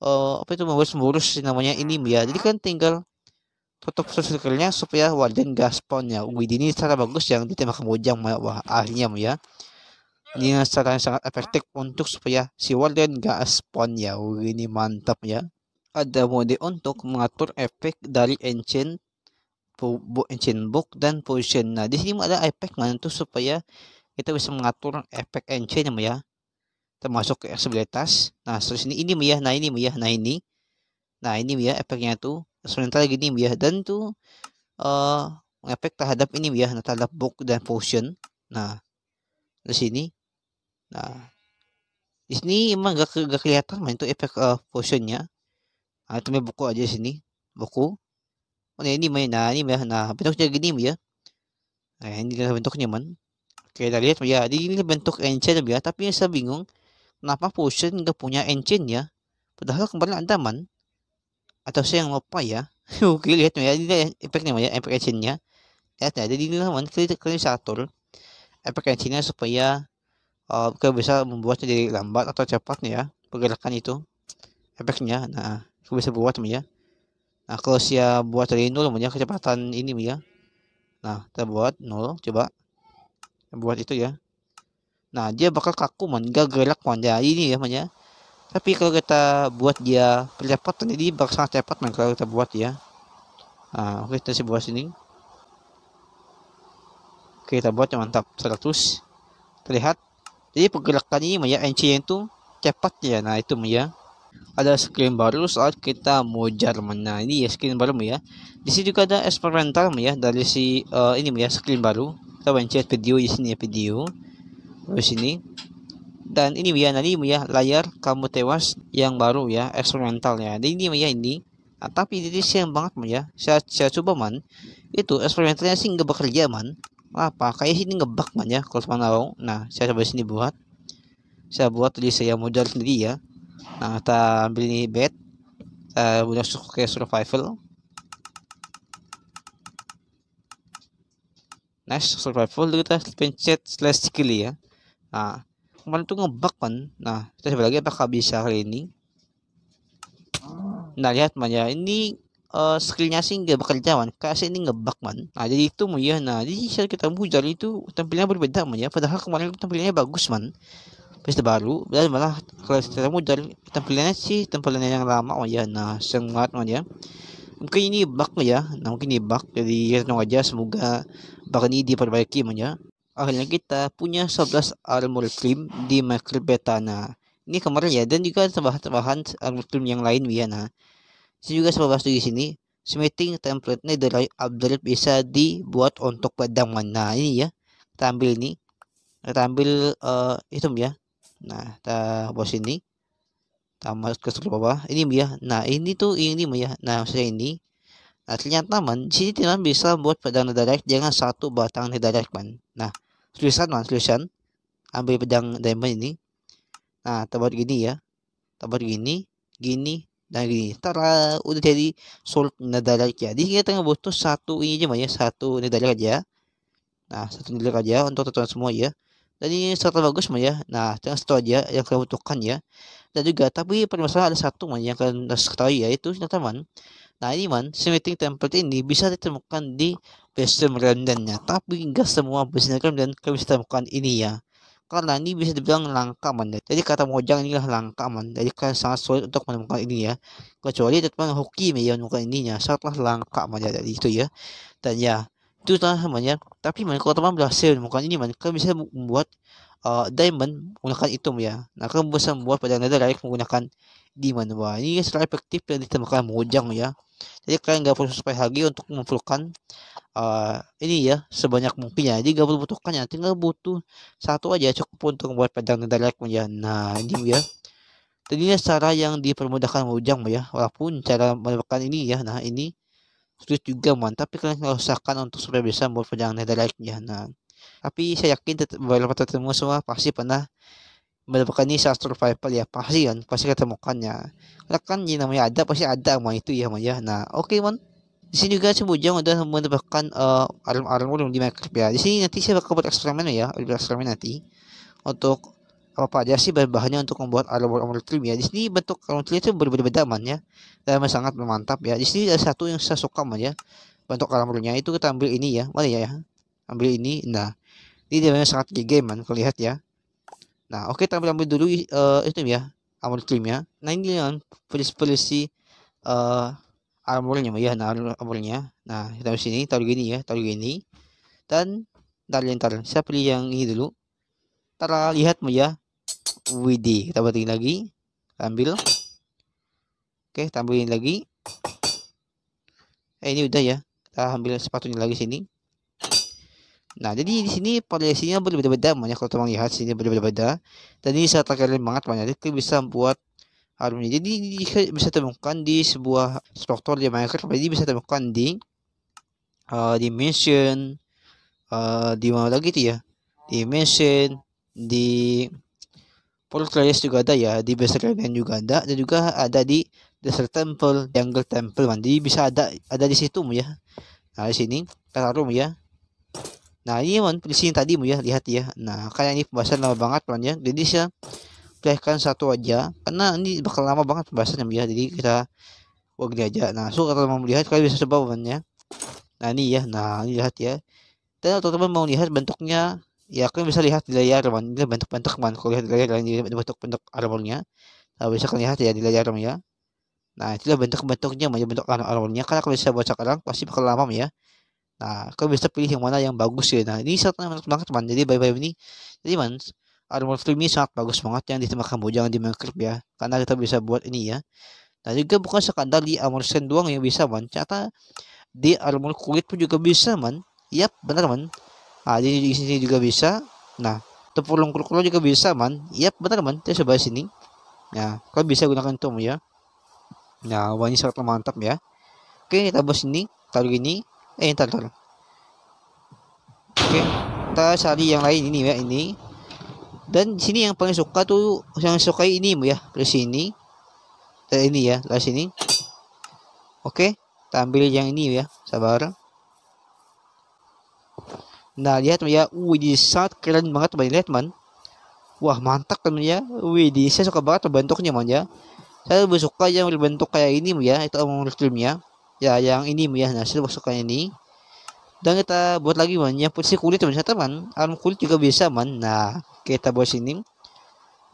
apa itu memboros namanya ini ya. Jadi kan tinggal tutup circle-nya supaya warden gas spawn ya. Wih, ini cara bagus yang ditembak Mojang wah akhirnya ya. Ini cara yang sangat efektif untuk supaya si warden gas spawn ya. Wih, ini mantap ya. Ada mode untuk mengatur efek dari ancient ancient book dan potion. Nah, di sini ada efek mana tuh supaya kita bisa mengatur efek ancient ya. Termasuk accessibilitas. Nah, terus ini ya. Nah, ini ya. Nah, ini. Nah, ini ya efeknya tuh. Sementara gini ya, dan tuh efek terhadap ini ya, terhadap book dan potion. Nah, di sini. Nah, di sini emang gak kelihatan main itu efek potionnya. Nah, itu main buku aja sini, buku. Oh, nah, ini main, nah ini ya, nah bentuknya gini ya. Nah, ini bentuknya man. Oke, kita lihat ya, ini bentuk enchant ya, tapi saya bingung kenapa potion nggak punya enchant ya. Padahal kemarin ada man. Atau saya yang lupa ya. Oke, lihat ya, ini efeknya ya, efek enchantnya. Lihat ya, jadi ini man, kalian bisa atur efek enchantnya supaya kita bisa membuatnya jadi lambat atau cepat ya pergerakan itu efeknya. Nah kita bisa buat ya. Nah kalau saya buat dari 0 ya kecepatan ini ya. Nah kita buat 0, coba kita buat itu ya. Nah dia bakal kaku man, gak gerak man ya ini ya man ya. Tapi kalau kita buat dia percepatan, jadi bakal sangat cepat man kalau kita buat ya. Nah oke, kita buat sini. Oke, kita buat yang mantap 100. Terlihat jadi pergerakan ini ya, NC itu cepat ya. Nah itu ya, ada screen baru saat kita mau Jerman. Nah ini ya screen baru ya. Di sini juga ada eksperimental ya dari si ini ya screen baru. Kita pencet video di sini ya, video di sini. Dan ini ya, nanti ya layar kamu tewas yang baru ya, eksperimental ya. Dan ini ya ini. Nah, tapi ini siang banget ya. Saya coba man. Itu eksperimentalnya sih nggak bekerja man. Apa? Kayak sini ngebug man ya kalau teman tahu. Nah saya coba sini buat. Saya buat jadi saya modal sendiri ya. Nah kita ambil ini bed. Udah ke survival. Nice, survival kita pencet slash skill ya. Nah kemarin tuh ngebug kan. Nah kita coba lagi apakah bisa kali ini. Nah lihat man ya, ini skillnya sih nggak bekerja man, kasih ini ngebug man. Nah jadi itu ya, nah jadi saat kita muncul itu tampilnya berbeda man ya, padahal kemarin tampilnya bagus man. Pas baru dan malah kalau kita muncul tampilannya sih tampilannya yang lama man ya. Nah sangat man ya, mungkin ini bug ya. Nah mungkin ini bug, jadi kita aja semoga bug ini diperbaiki man ya. Akhirnya kita punya 11 armor claim di macro beta. Nah ini kemarin ya, dan juga tambahan armor claim yang lain ya. Nah saya juga sempat bahas di sini, smithing template netherite upgrade bisa dibuat untuk pedang mana ini ya. Kita ambil ini, kita ambil item ya. Nah kita buat sini, tambah ke sebelah bawah ini ya. Nah ini tuh ini ya. Nah saya ini, nah ternyata man sini teman bisa buat pedang netherite dengan satu batang netherite man. Nah tulisan man, tulisan ambil pedang diamond ini. Nah kita buat gini ya, kita buat gini, gini, nah gini, tara udah jadi salt netherite ya. Jadi kita butuh satu ini aja ya, satu netherite aja. Nah satu netherite aja untuk teman semua ya. Dan ini sangat bagus ya. Nah jangan satu aja yang kalian butuhkan ya. Dan juga tapi permasalahan ada satu yang kalian harus ketahui, yaitu teman. Nah ini smithing template ini bisa ditemukan di base randomnya, tapi enggak semua base dan kalian bisa temukan ini ya. Karena ini bisa dibilang langka man. Jadi kata Mojang inilah langka man. Jadi kan sangat sulit untuk menemukan ini ya. Kecuali teman hoki ya menemukan ininya, sangatlah langka man ya, dari itu ya. Dan ya itu namanya. Tapi man kalau teman berhasil menemukan ini man, kalian bisa membuat diamond menggunakan item ya. Nah kalian bisa membuat pedang netherite menggunakan diamond. Wah ini sangat efektif yang ditemukan Mojang ya. Jadi kalian nggak perlu sampai lagi untuk mengumpulkan ini ya sebanyak mungkin ya. Jadi gak perlu butuhkan ya, tinggal butuh satu aja cukup untuk membuat pedang netherite ya. Nah ini ya, tadinya cara yang dipermudahkan Mojang ya, walaupun cara mendapatkan ini ya. Nah ini sulit juga man, tapi kalian nggak usahakan untuk supaya bisa membuat pedang netherite ya. Nah, tapi saya yakin beberapa teman semua pasti pernah mendapatkan ini saat survival ya, pasti kan, pasti ketemukannya. Karena kan ini namanya ada, pasti ada sama itu ya man ya. Nah, oke man. Di sini juga Semujang udah mendapatkan armor yang di Minecraft ya. Di sini nanti saya bakal buat eksperimen ya, eksperimen nanti untuk apa aja sih bahan-bahannya untuk membuat armor trim ya. Di sini bentuk armor trim itu berbeda-beda man ya, dan sangat mantap ya. Di sini ada satu yang saya suka man ya, bentuk armornya itu kita ambil ini ya, mana ya, ambil ini. Nah, ini dia sangat gede man, kalau lihat ya. Nah, oke, kita ambil dulu itu ya, armor trimnya. Nah, ini yang polisi armornya ya. Nah, armornya. Nah, kita di sini taruh gini ya, taruh gini. Dan ntar saya pilih yang ini dulu. Tara, lihat ya. Widih, kita batin lagi. Ambil. Oke, tambahin lagi. Ini udah ya. Kita ambil sepatunya lagi sini. Nah, jadi di sini variasinya berbeda-beda banyak, kalau teman lihat sini berbeda-beda. Dan ini sangat keren banget banyak. Jadi bisa membuat armnya. Jadi bisa temukan di sebuah struktur di Minecraft. Jadi bisa temukan di dimension, di mana lagi tuh ya? Dimension, di Fortress juga ada ya, di Base Garden juga ada, dan juga ada di Desert Temple, Jungle Temple man. Jadi bisa ada di situ ya. Nah, di sini kita taruh ya. Nah, ini man di sini tadi ya, lihat ya. Nah, kayak ini pembahasan lama banget man ya. Jadi saya pilihkan satu aja karena ini bakal lama banget pembahasannya ya. Jadi kita gini aja. Nah, so kalau mau melihat kalian bisa coba man ya. Nah, ini ya. Nah, ini lihat ya. Dan teman-teman mau lihat bentuknya, ya kalian bisa lihat di layar man. Ini bentuk-bentuk man. Kalau lihat di layar ini bentuk-bentuk armornya. Nah, bisa kalian lihat ya di layar ya. Nah, itulah bentuk-bentuknya, bentuk armornya. Karena kalau bisa buat sekarang pasti bakal lama ya. Nah, kalian bisa pilih yang mana yang bagus ya. Nah, ini sangat mantap banget teman. Jadi bye-bye ini. Jadi man, armor frame ini sangat bagus banget yang ditembakkan bujang di Minecraft ya. Karena kita bisa buat ini ya. Nah, juga bukan sekadar di armor stand doang yang bisa man. Ternyata di armor kulit pun juga bisa man. Yap, benar man. Nah, di sini juga bisa. Nah, tempurung kulo juga bisa man. Yap, benar man. Kita coba sini. Nah, kalian bisa gunakan itu ya. Nah, wah, ini sangat mantap ya. Oke, kita bos ini. Taruh gini. Ntar. Oke, kita cari yang lain ini ya, ini. Dan di sini yang paling suka tuh, yang suka ini ya, di sini. Dan ini ya, di sini. Oke, kita ambil yang ini ya, sabar. Nah, lihat ya, wih, sangat keren banget man, lihat man. Wah, mantap kan ya. Wih, saya suka banget bentuknya man ya. Saya lebih suka yang berbentuk kayak ini ya, itu among filmnya. Ya, yang ini ya. Nah, saya lebih suka ini. Dan kita buat lagi man, yang posisi kulit teman, arm kulit juga bisa man. Nah, kita buat sini.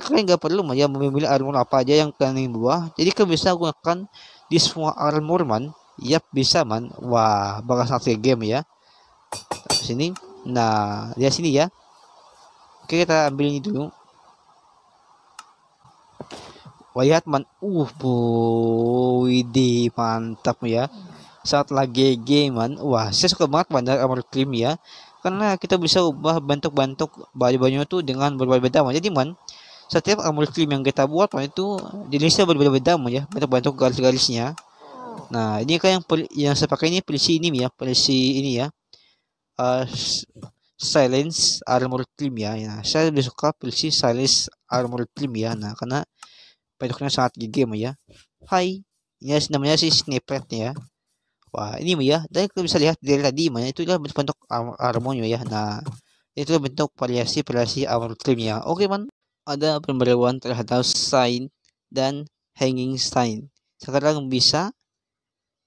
Kalian nggak perlu ya memilih armor apa aja yang kalian buat. Jadi kalian bisa gunakan di semua armor man. Yap, bisa man. Wah, bakal sangat game ya. Sini. Nah, lihat sini ya. Oke, kita ambil ini dulu. Wah, lihat man. Widih, mantap ya. Saat lagi game man. Wah, saya suka banget man armor cream ya. Karena kita bisa ubah bentuk-bentuk baju-bajunya tuh dengan berbeda-beda man. Jadi man, setiap armor cream yang kita buat man, itu jenisnya berbeda-beda man ya, bentuk-bentuk garis-garisnya. Nah, ini kan yang saya pakai ini polisi ini ya, polisi ini ya. Uh, silence armor cream ya. Nah, saya lebih suka polisi silence armor cream ya. Nah, karena bentuknya sangat gigi ya. Hai, ini namanya sih snippet ya. Wah, ini ya. Dan kita bisa lihat dari tadi mana itu adalah bentuk armornya ya. Nah, itu bentuk variasi armor cream ya. Oke man, ada pembaruan terhadap sign dan hanging sign. Sekarang bisa,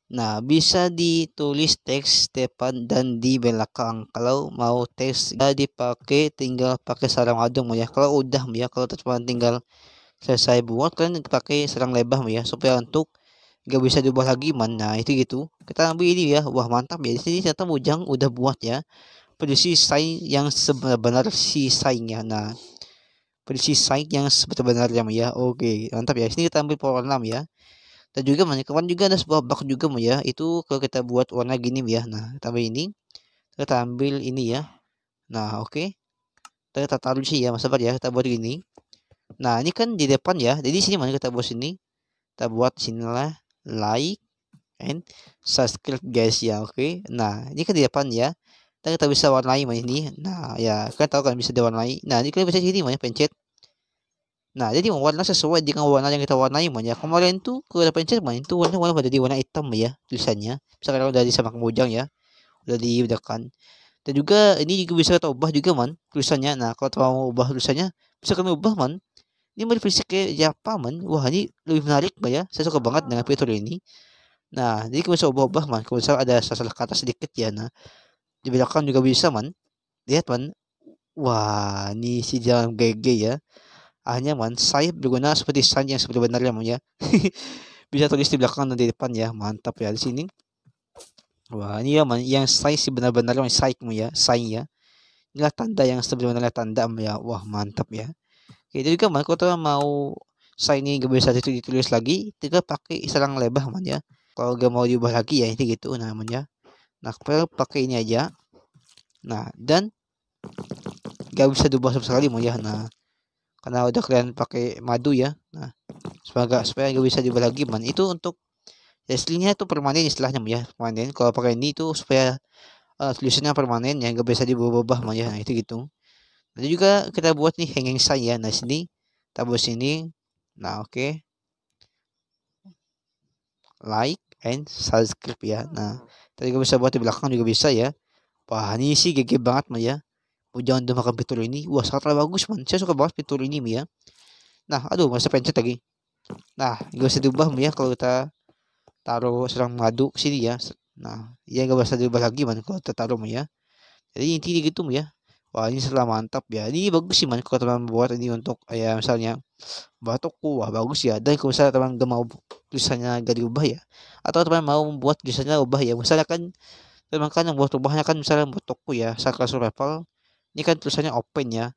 nah bisa ditulis teks depan dan di belakang. Kalau mau teks gak dipakai, tinggal pakai sarang adung ya. Kalau udah ya, kalau teman tinggal selesai buat kan pakai sarang lebah ya, supaya untuk gak bisa diubah lagi man. Nah, itu gitu. Kita ambil ini ya. Wah, mantap ya. Di sini ternyata Mujang udah buat ya prediksi sign yang sebenarnya si sign-nya. Nah, prediksi sign yang sebenarnya ya. Oke, mantap ya. Sini kita ambil power 6 ya. Dan juga kawan juga ada sebuah bug juga ya. Itu kalau kita buat warna gini ya. Nah, tambah ini. Kita ambil ini ya. Nah, oke. Kita taruh sih ya, sabar ya. Kita buat gini. Nah, ini kan di depan ya. Jadi sini mana kita buat sini. Kita buat sinilah like. and subscribe guys ya, oke. Nah, ini kan di depan ya. Dan kita bisa warnai ini. Nah, ya kan tahu kan bisa diwarnai. Nah, ini kalian bisa sini pencet. Nah, jadi warna sesuai dengan warna yang kita warnai ya. Kemarin tuh kalau kita pencet itu warna pada di warna hitam ya tulisannya. Misalkan kalau dari sama kemujang ya, udah dibedakan. Dan juga ini juga bisa kita ubah juga tulisannya. Nah, kalau mau ubah tulisannya bisa kan ubah Ini modifikasi kayak Japa Wah, ini lebih menarik ya. Saya suka banget dengan fitur ini. Nah, jadi kita bisa ubah-ubah kalau misalnya ada salah kata sedikit ya. Nah, di belakang juga bisa Lihat Wah, ini si jalan GG ya. Hanya saya berguna seperti sign yang sebenarnya ya. Bisa tulis di belakang dan di depan ya. Mantap ya di sini. Wah, ini ya yang sign si benar-benar sign ya, sign ya. Inilah tanda yang sebenarnya tanda ya. Wah, mantap ya. Oke, itu juga kalau mau sign ini gak bisa ditulis lagi, tinggal pakai serang lebah ya. Kalau gak mau diubah lagi ya ini gitu namanya. Nah, pakai ini aja. Nah, dan gak bisa diubah sama sekali ya. Nah, karena udah kalian pakai madu ya. Nah, supaya gak bisa diubah lagi itu untuk aslinya itu permanen istilahnya ya, permanen. Kalau pakai ini itu supaya tulisannya permanen ya, gak bisa diubah-ubah ya. Nah, itu gitu. Nanti juga kita buat nih hanging sign ya. Nah, sini tabur sini. Nah, oke. Like and subscribe ya. Nah, tadi juga bisa buat di belakang juga bisa ya. Wah, ini sih GG banget ya. Jangan udah makan fitur ini. Wah, sangatlah bagus Saya suka banget fitur ini ya. Nah, aduh, masa pencet lagi. Nah, gak bisa diubah ya kalau kita taruh serang madu sini ya. Nah, ya gak bisa diubah lagi kalau kita taruh ya. Jadi intinya gitu ya. Wah, ini setelah mantap ya. Ini bagus sih kalau teman buat ini untuk ya misalnya toko. Wah, bagus ya. Dan kalau misalnya teman gak mau tulisannya gak diubah ya, atau teman mau membuat tulisannya ubah ya, misalnya kan teman kan yang buat ubahnya kan misalnya buat toko ya, Sakura Survival ini kan tulisannya open ya,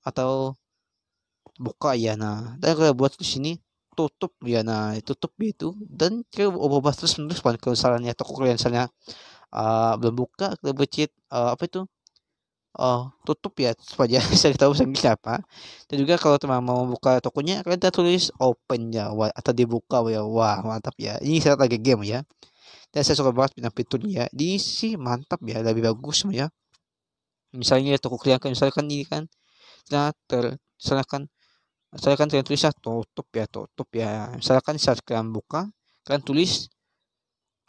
atau buka ya. Nah, dan kalau buat di sini tutup ya. Nah, tutup itu dan kita ubah terus menerus kalau misalnya toko kalian misalnya belum buka, kita becit apa itu tutup ya, supaya saya tahu Inggris apa. Dan juga kalau teman mau buka tokonya, kalian tulis open ya, atau dibuka ya. Wah, mantap ya. Ini saya lagi game ya. Dan saya suka banget dengan fiturnya. Ini sih mantap ya, lebih bagus ya. Misalnya toko kalian kan, misalkan ini kan, misalkan kalian tulisnya tutup ya. Misalkan saat kalian buka, kalian tulis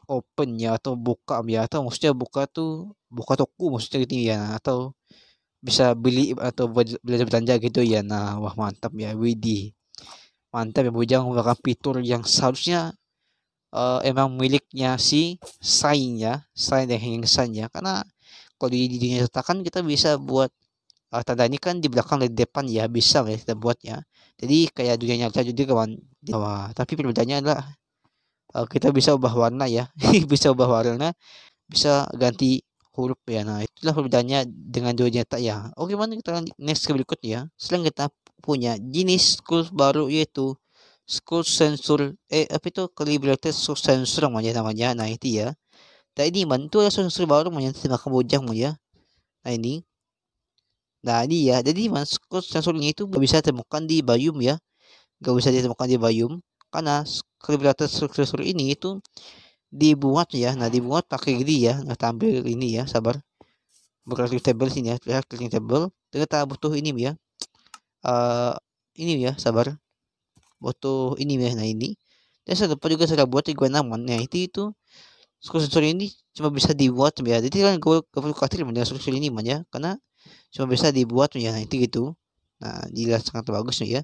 open ya, atau buka ya, atau maksudnya buka tuh buka toko maksudnya gitu ya, atau bisa beli atau belanja gitu ya. Nah, wah mantap ya, Widih. Mantap ya Bujang menggunakan fitur yang seharusnya emang miliknya si Sign ya, Sign dan Hanging Sign ya. Karena kalau di dunia nyata kan kita bisa buat tanda ini kan di belakang dan di depan ya, bisa ya kita buatnya. Jadi kayak dunia nyata juga kawan. Wah, tapi perbedaannya adalah kita bisa ubah warna ya. Bisa ubah warna, bisa ganti huruf ya. Nah, itulah perbedaannya dengan dunia nyata ya. Oke, mana kita next ke berikutnya. Sekarang kita punya jenis scroll baru yaitu scroll sensor apa itu calibrated scroll sensor namanya. Nah, itu ya. Nah, ini itu ada sensor baru yang sama kebujang ya. Nah, ini. Nah, ini ya. Jadi scroll sensornya itu gak bisa ditemukan di Bayum ya. Gak bisa ditemukan di Bayum karena calibrated scroll sensor ini itu dibuat ya. Nah, dibuat pakai gini ya. Nah, tampil ini ya, sabar. Berklik table sini ya, lihat klik table. Kita butuh ini ya. Ini ya, sabar. Butuh ini ya. Nah, ini. Dan saya lupa juga saya buat gue naman. Nah, itu sensor ini cuma bisa dibuat ya. Jadi kan gue perlu khawatir dengan sensor ini ya, karena cuma bisa dibuat ya. Nah, itu gitu. Nah, jelas sangat bagus ya.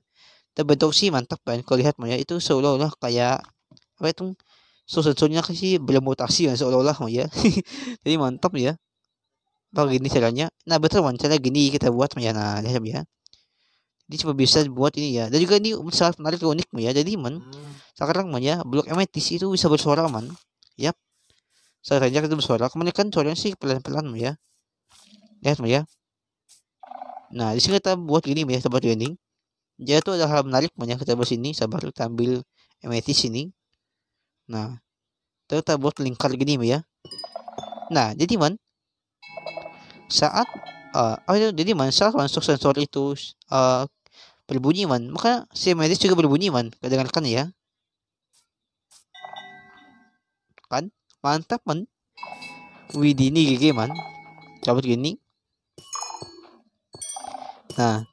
Dan bentuk sih mantap kan. Kalau lihat ya, itu seolah-olah kayak apa itu? Sensornya sih belum mutasi ya, seolah-olah ya. Jadi mantap ya. Gini caranya. Nah, betul cara gini kita buat ya. Nah, lihat ya. Jadi cuma bisa buat ini ya. Dan juga ini sangat menarik unik ya. Jadi sekarang ya blok emetis itu bisa bersuara Yap. Saya itu bersuara. Kemarin kan suaranya sih pelan-pelan ya. Lihat ya. Nah, di sini kita buat gini ya, tempat gini. Jadi itu ada hal menarik ya, kita buat sini. Sabar kita ambil emetis ini. Nah, kita buat lingkar gini ya. Nah, jadi saat jadi saat masuk sensor itu berbunyi maka si medis juga berbunyi kedengarkan ya. Kan? Mantap man. Widih ini GG man. Cabut gini. Nah,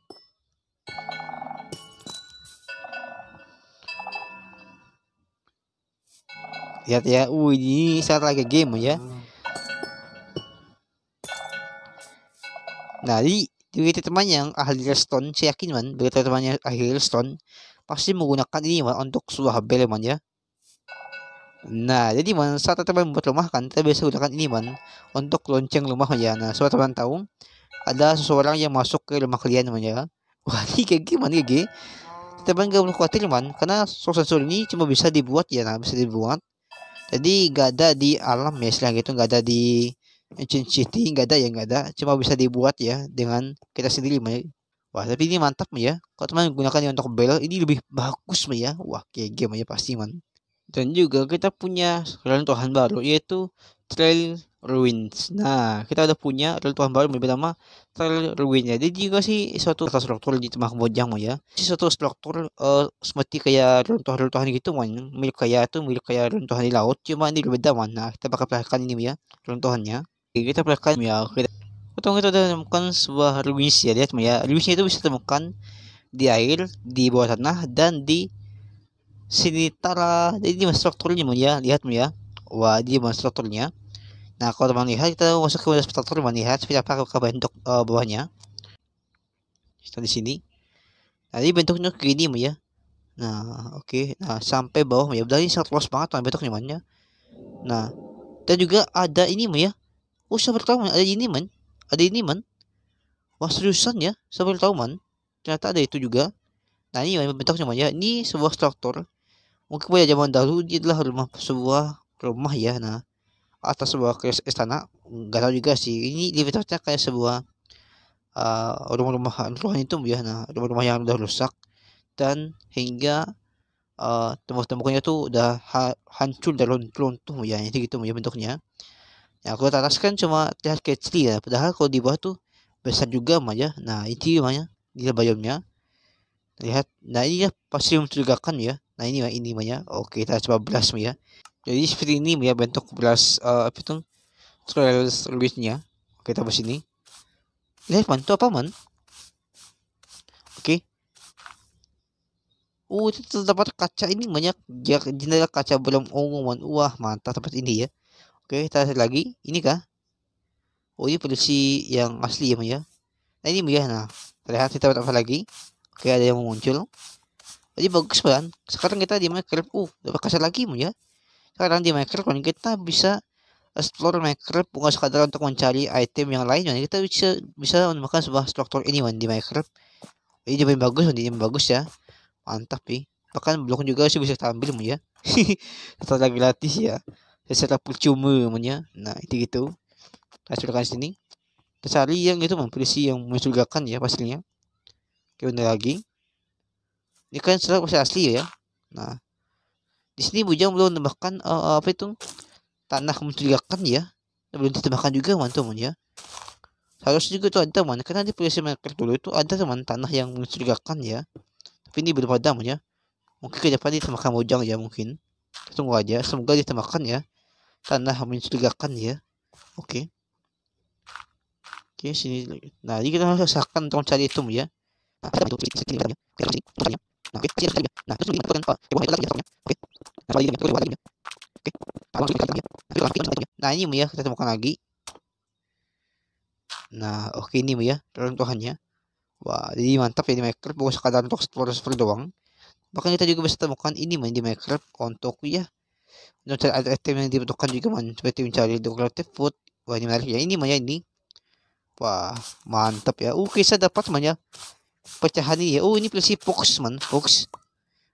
lihat ya. Ini sangat lagi game ya. Nah, di teman yang ahli redstone, saya yakin man, bagi teman-teman yang ahli redstone pasti menggunakan ini man untuk sebuah bel man ya. Nah, jadi man saat teman membuat rumah kan, kita bisa gunakan ini man untuk lonceng rumah ya. Nah, sobat teman tahu ada seseorang yang masuk ke rumah kalian man ya. Wah, ini kayak gimana GG? Teman gak perlu khawatir man, karena sensor ini cuma bisa dibuat ya, nah bisa dibuat. Jadi gak ada di alam ya, istilah gitu, gak ada di Ancient City, gak ada ya, gak ada. Cuma bisa dibuat ya dengan kita sendiri man. Wah, tapi ini mantap man ya. Kalau teman gunakan ini untuk bel, ini lebih bagus man ya. Wah, kayak game aja pasti man. Dan juga kita punya reruntuhan baru yaitu Trail Ruins. Nah, kita udah punya reruntuhan baru bernama Trail Ruins. Jadi juga sih suatu struktur di tengah Mojang ya. Suatu struktur seperti kayak reruntuhan-reruntuhan gitu man. Milik kayak reruntuhan di laut, cuma ini berbeda man. Nah, kita bakal perlihatkan ini ya reruntuhannya. Kita perlihatkan ya. Kita udah menemukan sebuah ruins ya, lihat ya. Ruinsnya itu bisa ditemukan di air, di bawah tanah, dan di sini tara. Jadi ini strukturnya ya, lihat ya. Wah, dia strukturnya. Nah, kalau teman lihat, kita masuk ke struktur, teman lihat seperti apa ke bentuk bawahnya. Kita di sini. Nah, ini bentuknya gini ya. Nah, oke. Nah, sampai bawah ya. Berarti sangat luas banget bentuknya man ya. Nah, dan juga ada ini ya. Oh, saya baru tahu man, ada ini man. Ada ini man. Wah, seriusan ya. Saya baru tahu man. Ternyata ada itu juga. Nah, ini bentuknya man ya. Ini sebuah struktur. Mungkin pada zaman dahulu dia adalah sebuah rumah ya. Nah, atas sebuah istana, nggak tahu juga sih. Ini lebih tepatnya kayak sebuah rumah-rumah rumahan itu ya. Nah, rumah-rumah yang udah rusak dan hingga tembok-temboknya tuh udah hancur dan runtuh ya. Jadi gitu ya bentuknya. Ya, kalau atas kan cuma terlihat kecil ya. Padahal kalau di bawah tuh besar juga mah ya. Nah, itu namanya di biomnya. Lihat. Nah, ini ya pasti mencurigakan ya. Nah, ini mah ya. Oke, kita coba belas ya. Jadi seperti ini ya bentuk belas apa itu trails release-nya. Oke, tambah sini. Lihat man, itu apa man? Oke. Itu terdapat kaca ini banyak jendela kaca belum ungu man. Wah, mantap tempat ini ya. Oke, kita lihat lagi. Ini kah? Oh, ini polisi yang asli ya, man ya. Nah, ini ya. Nah, terlihat kita dapat apa lagi? Oke, ada yang muncul. Jadi bagus man. Sekarang kita di Minecraft. Dapat kaca lagi man ya. Sekarang di Minecraft man, kita bisa explore Minecraft bukan sekadar untuk mencari item yang lain man. Kita bisa menemukan sebuah struktur ini man di Minecraft. Ini jamin bagus man, ini bagus ya. Mantap nih. Bahkan blok juga sih bisa kita ambil man ya. Setelah gratis ya. Secara percuma man ya. Nah, itu gitu. Kita coba sini. Kita cari yang itu man, polisi yang mencurigakan ya pastinya. Oke, bener lagi. Ini kan sudah masih asli ya. Nah, di sini Bujang belum menambahkan apa itu tanah mencurigakan ya. Belum ditambahkan juga teman ya. Harusnya juga itu ada teman, karena di polisi Minecraft dulu itu ada teman tanah yang mencurigakan ya. Tapi ini belum ada ya. Mungkin ke depan ditambahkan Bujang ya mungkin. Tunggu aja, semoga ditambahkan ya tanah mencurigakan ya. Oke. Oke, sini. Nah, ini kita harus usahakan untuk mencari itu ya. Nah, itu sini. Nah, oke, nah, terus ini kan oke. Nah, ini ya kita temukan lagi. Nah, oke ini ya runtuhannya. Wah, jadi mantap ya di Minecraft, bukan sekadar untuk explore doang. Bahkan kita juga bisa temukan ini di Minecraft untuk ya mencari item yang dibutuhkan juga seperti mencari decorative food. Wah, ini menarik ya. Ini ya ini. Wah, mantap ya. Kita dapat ya pecahan ini ya. Ini polisi Fox Fox.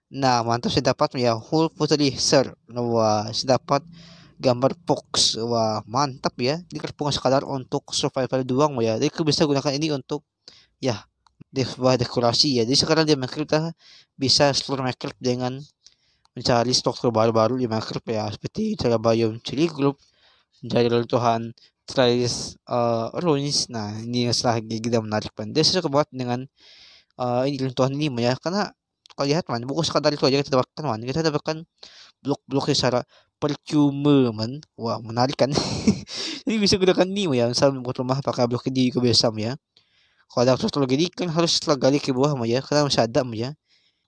Nah, mantap, saya dapat ya whole putri sir. Wah, saya dapat gambar Fox. Wah, mantap ya. Ini kan bukan sekadar untuk survival doang ya. Jadi kita bisa gunakan ini untuk ya dekorasi ya. Jadi sekarang di Minecraft kita bisa explore Minecraft dengan mencari struktur baru-baru di Minecraft ya, seperti cara biome tree group, mencari runtuhan trace ruins. Nah, ini yang setelah kita menarik dan dia suka banget dengan ini runtuhan ini ya, karena kalau lihat bukan sekadar itu aja kita dapatkan kita dapatkan blok-blok secara percuma man. Wah, menarik kan. Jadi bisa gunakan ini ya, misal membuat rumah pakai blok ini juga bisa ya. Kalau ada terus gini kan harus gali ke bawah ya, karena masih ada ya.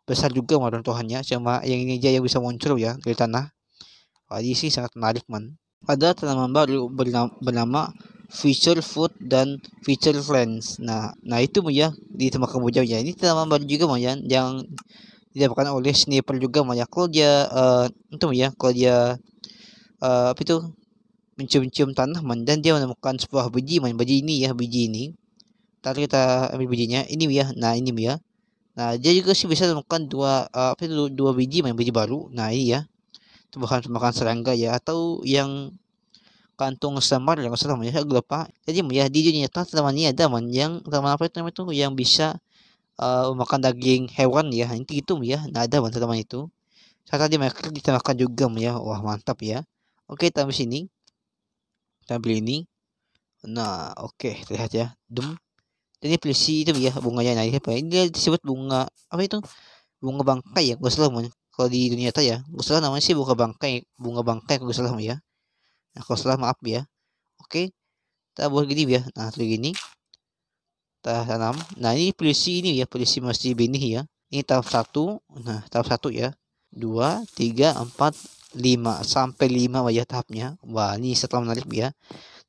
Besar juga runtuhannya, cuma yang ini aja yang bisa muncul ya dari tanah. Wah, ini sih sangat menarik man. Ada tanaman baru bernama Feature Food dan Feature Plants. Nah itu ya di tempat Kamboja ya. Ini tanaman baru juga ya, yang didapatkan oleh sniper juga ya. Kalau dia itu ya, kalau dia apa itu mencium-cium tanah man, dan dia menemukan sebuah biji man, biji ini ya, biji ini. Tadi kita ambil bijinya, ini ya. Nah ini ya. Nah dia juga sih bisa menemukan dua biji man, biji baru. Nah ini ya, tumbuhan serangga ya, atau yang kantung samar yang salah namanya, saya lupa. Jadi ya di dunia nyata temannya ada man, yang teman apa itu namanya itu yang bisa makan daging hewan ya, itu gitu ya. Nah ada man teman itu. Saya tadi mereka ditamakan juga ya. Wah mantap ya. Oke, tampil sini, tampil ini. Nah oke, terlihat ya. Jadi pilih itu ya bunganya. Nah ini apa? Ini disebut bunga apa itu? Bunga bangkai ya, gue salah man. Kalau di dunia nyata ya, gue salah namanya sih bunga bangkai gue salah ya. Nah kalau salah maaf ya. Oke, kita buat gini ya. Nah kayak gini kita tanam. Nah ini polisi ini ya, polisi masih benih ya. Ini tahap 1. Nah tahap 1 ya, 2, 3, 4, 5 sampai 5 ya tahapnya. Wah ini setelah menarik ya.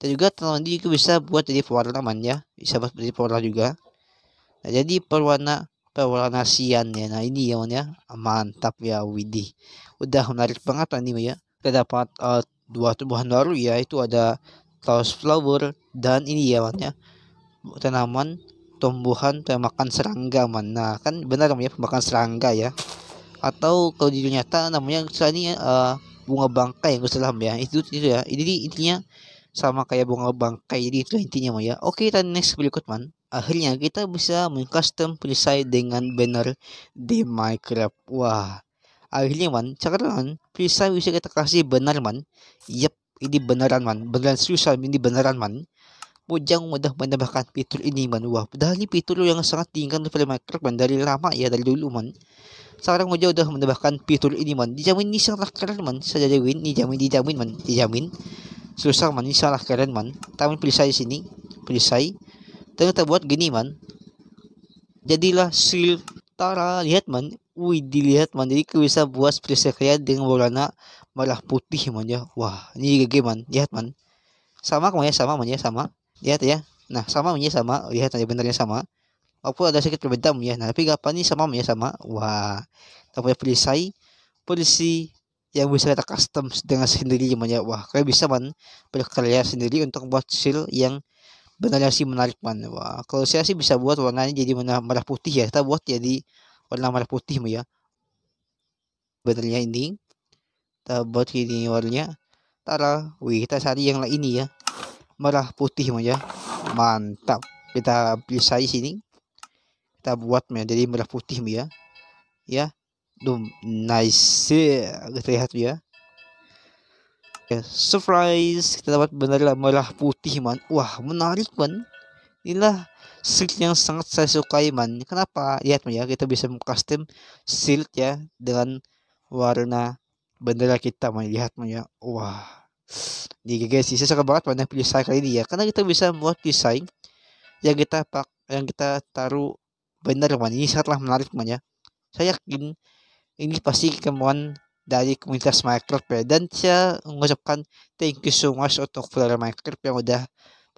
Dan juga tanaman ini juga bisa buat jadi pewarna ya, bisa buat jadi pewarna juga. Nah jadi pewarnaan ya. Nah ini ya, mantap ya, widih. Udah menarik banget ini ya. Kita dapat dua tumbuhan baru ya, itu ada Rose flower dan ini ya tanaman tumbuhan pemakan serangga man. Nah kan benar namanya pemakan serangga ya, atau kalau di dunia nyata namanya misalnya bunga bangkai yang salah ya, itu ya, ini intinya sama kayak bunga bangkai, jadi itu intinya ya. Oke, kita next berikut man. Akhirnya kita bisa mengcustom perisai dengan banner di Minecraft. Wah, akhirnya man, sekarang perisai bisa kita kasih benar man. Yep, ini beneran man, beneran susah, ini beneran man. Mojang mudah menambahkan fitur ini man. Wah, padahal ini fitur yang sangat diinginkan oleh Minecraft man, dari lama ya, dari dulu man. Sekarang Mojang udah menambahkan fitur ini man. Dijamin ini sangat keren man. Saya jamin, dijamin man, dijamin. Susah man, ini sangat keren man. Tapi perisai sini, perisai. Dan kita buat gini man. Jadilah shield. Tara, lihat man. Wih, dilihat man. Jadi kita bisa buat perisai kayak dengan warna merah putih man ya. Wah, ini GG man. Lihat man. Sama man ya, sama. Lihat ya. Nah, sama ya, sama. Lihat aja benernya sama. Walaupun ada sedikit berbeda ya. Nah, tapi kapan ini sama ya, sama. Wah. Kita punya polisi yang bisa kita custom dengan sendiri ya. Wah, kayak bisa man berkarya sendiri untuk buat shield yang benar sih menarik man. Wah, kalau saya sih bisa buat warnanya jadi warna merah putih ya. Kita buat jadi warna merah putih ya. Benernya ini. Kita buat ini warnanya. Tara, wih, kita cari yang lain ini ya. Merah putih ya. Mantap. Kita perisai sini, kita buat jadi merah putih ya. Nice, kita lihat ya. Surprise, kita dapat benar merah putih man. Wah, menarik man. Inilah shield yang sangat saya sukai man. Kenapa? Lihat ya, kita bisa custom shield ya dengan warna bendera kita man. Lihat ya. Wah, jadi guys, saya suka banget warna perisai kali ini ya, karena kita bisa buat desain yang kita taruh benar man. Ini sangatlah menarik man ya. Saya yakin ini pasti kemauan dari komunitas Minecraft ya, dan saya mengucapkan thank you so much untuk player Minecraft yang udah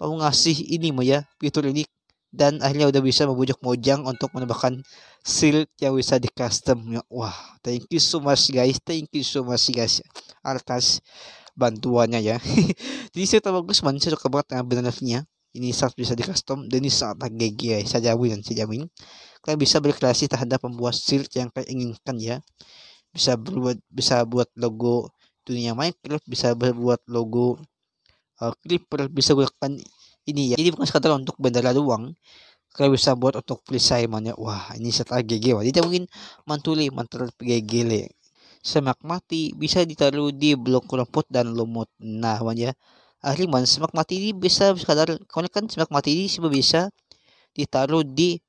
mau ngasih ini ya, fitur ini, dan akhirnya udah bisa membujuk Mojang untuk menambahkan shield yang bisa di custom ya. Wah, thank you so much guys, atas bantuannya ya. Jadi saya bagus man, saya suka banget dengan benarnya. Ini sangat bisa di custom dan ini sangat GG ya. Saya jamin kalian bisa berkreasi terhadap membuat shield yang kalian inginkan ya. Bisa buat logo dunia Minecraft, bisa buat logo Creeper, bisa gunakan ini ya. Ini bukan sekadar untuk bendera doang, kalian bisa buat untuk perisai man ya. Wah, ini sangat GG wah. Jadi mungkin mantul GG le. Semak mati bisa ditaruh di blok rumput dan lumut. Nah man ya, akhirnya semak mati ini bisa sekadar, karena kan semak mati ini cuma bisa ditaruh di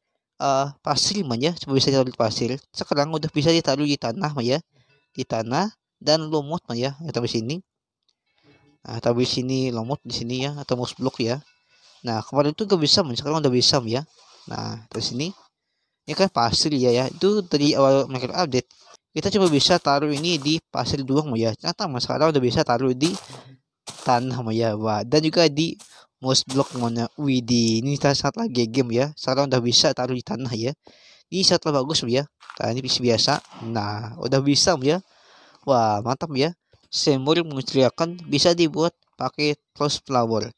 pasir man ya, cuma bisa ditaruh di pasir. Sekarang udah bisa ditaruh di tanah man ya, di tanah. dan lumut man ya, atau di sini. Nah, tapi sini lumut di sini ya, atau mouse block ya. Nah, kemarin itu gak bisa man, sekarang udah bisa ya. Nah, terus ini ini kan pasir ya. Itu dari awal mereka update kita cuma bisa taruh ini di pasir doang ya. Ternyata mas sekarang udah bisa taruh di tanah ya. Wah, dan juga di mouse block mana. Widih, ini sangat lagi game ya. Sekarang udah bisa taruh di tanah ya. Ini sangat bagus ya. Nah, ini PC biasa. Nah, udah bisa ya. Wah, mantap ya. Semur mengucilkan bisa dibuat pakai close flower.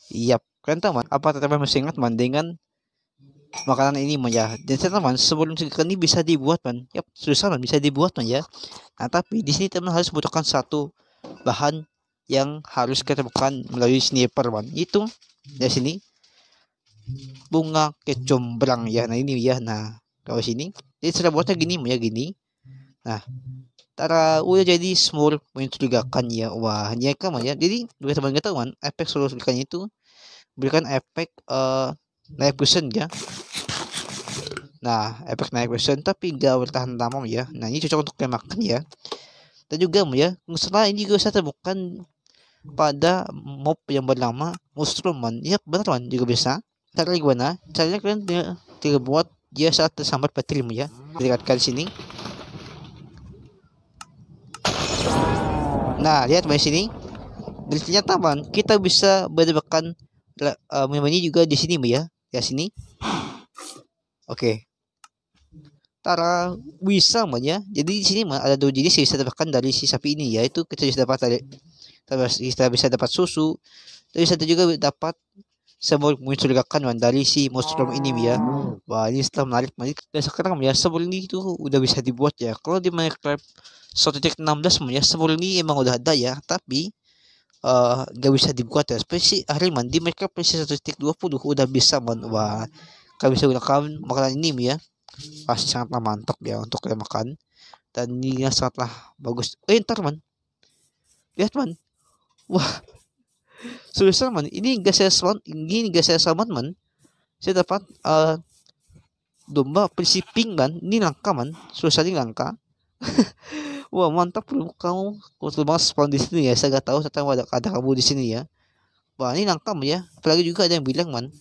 Iya, keren teman. Apa teman masih ingat man dengan makanan ini man ya? Dan teman sebelum sekian ini bisa dibuat man. Yap, susah man bisa dibuat man ya. Nah, tapi di sini teman harus membutuhkan satu bahan yang harus kita temukan melalui sniper man. Itu dari sini bunga kecombrang ya. Nah ini ya. Nah kalau sini jadi sudah buatnya gini ya gini. Nah Tara udah jadi small mencurigakan ya. Wah hanya kamu ya. Jadi dua teman kita kan efek solusikannya itu berikan efek naik persen ya. Nah efek naik persen tapi gak bertahan lama ya. Nah ini cocok untuk makan ya. Dan juga ya setelah ini juga saya temukan pada mob yang bernama mushroom. Ya benar man juga bisa. Cara gimana? Caranya kalian tinggal buat dia saat tersambar baterai ya. Dekatkan sini. Nah, lihat di sini. Dan ternyata man, kita bisa menambahkan menu juga di sini ya. Ya sini. Oke. Tara bisa man ya. Jadi di sini man ada dua jenis yang bisa dapatkan dari si sapi ini ya. Itu kita bisa dapat dari kita bisa dapat susu. Terus satu juga dapat sebelum mencurigakan man dari si mushroom ini ya. Wah ini setelah menarik. Dan sekarang ya sebelum ini itu udah bisa dibuat ya. Kalau di Minecraft 1.16 ya sebelum ini emang udah ada ya. Tapi gak bisa dibuat ya. Spesies hari man di Minecraft versi 1.20 udah bisa man. Wah kalian bisa gunakan makanan ini ya. Pasti sangatlah mantap ya untuk kalian makan. Dan ini sangatlah bagus. Ntar man. Lihat man. Wah susah man. Ini gak saya selamat man. Saya dapat domba versi pink man. Ini langka man. Susah ini langka. Wah mantap bro. Kamu betul banget spawn di sini ya. Saya gak tahu ternyata ada kamu di sini ya. Wah ini langka man ya. Apalagi juga ada yang bilang man.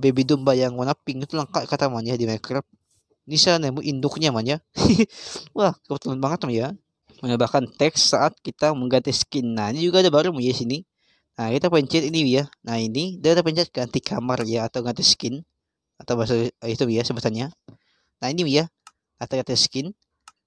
Baby domba yang warna pink itu langka kata man ya di Minecraft. Ini saya nemu induknya man ya. Wah kebetulan banget man ya. Menambahkan teks saat kita mengganti skin. Nah ini juga ada baru man ya sini. Nah kita pencet ini ya. Nah ini kita pencet ganti kamar ya atau ganti skin atau bahasa itu ya sebutannya. Nah ini ya atau ganti skin.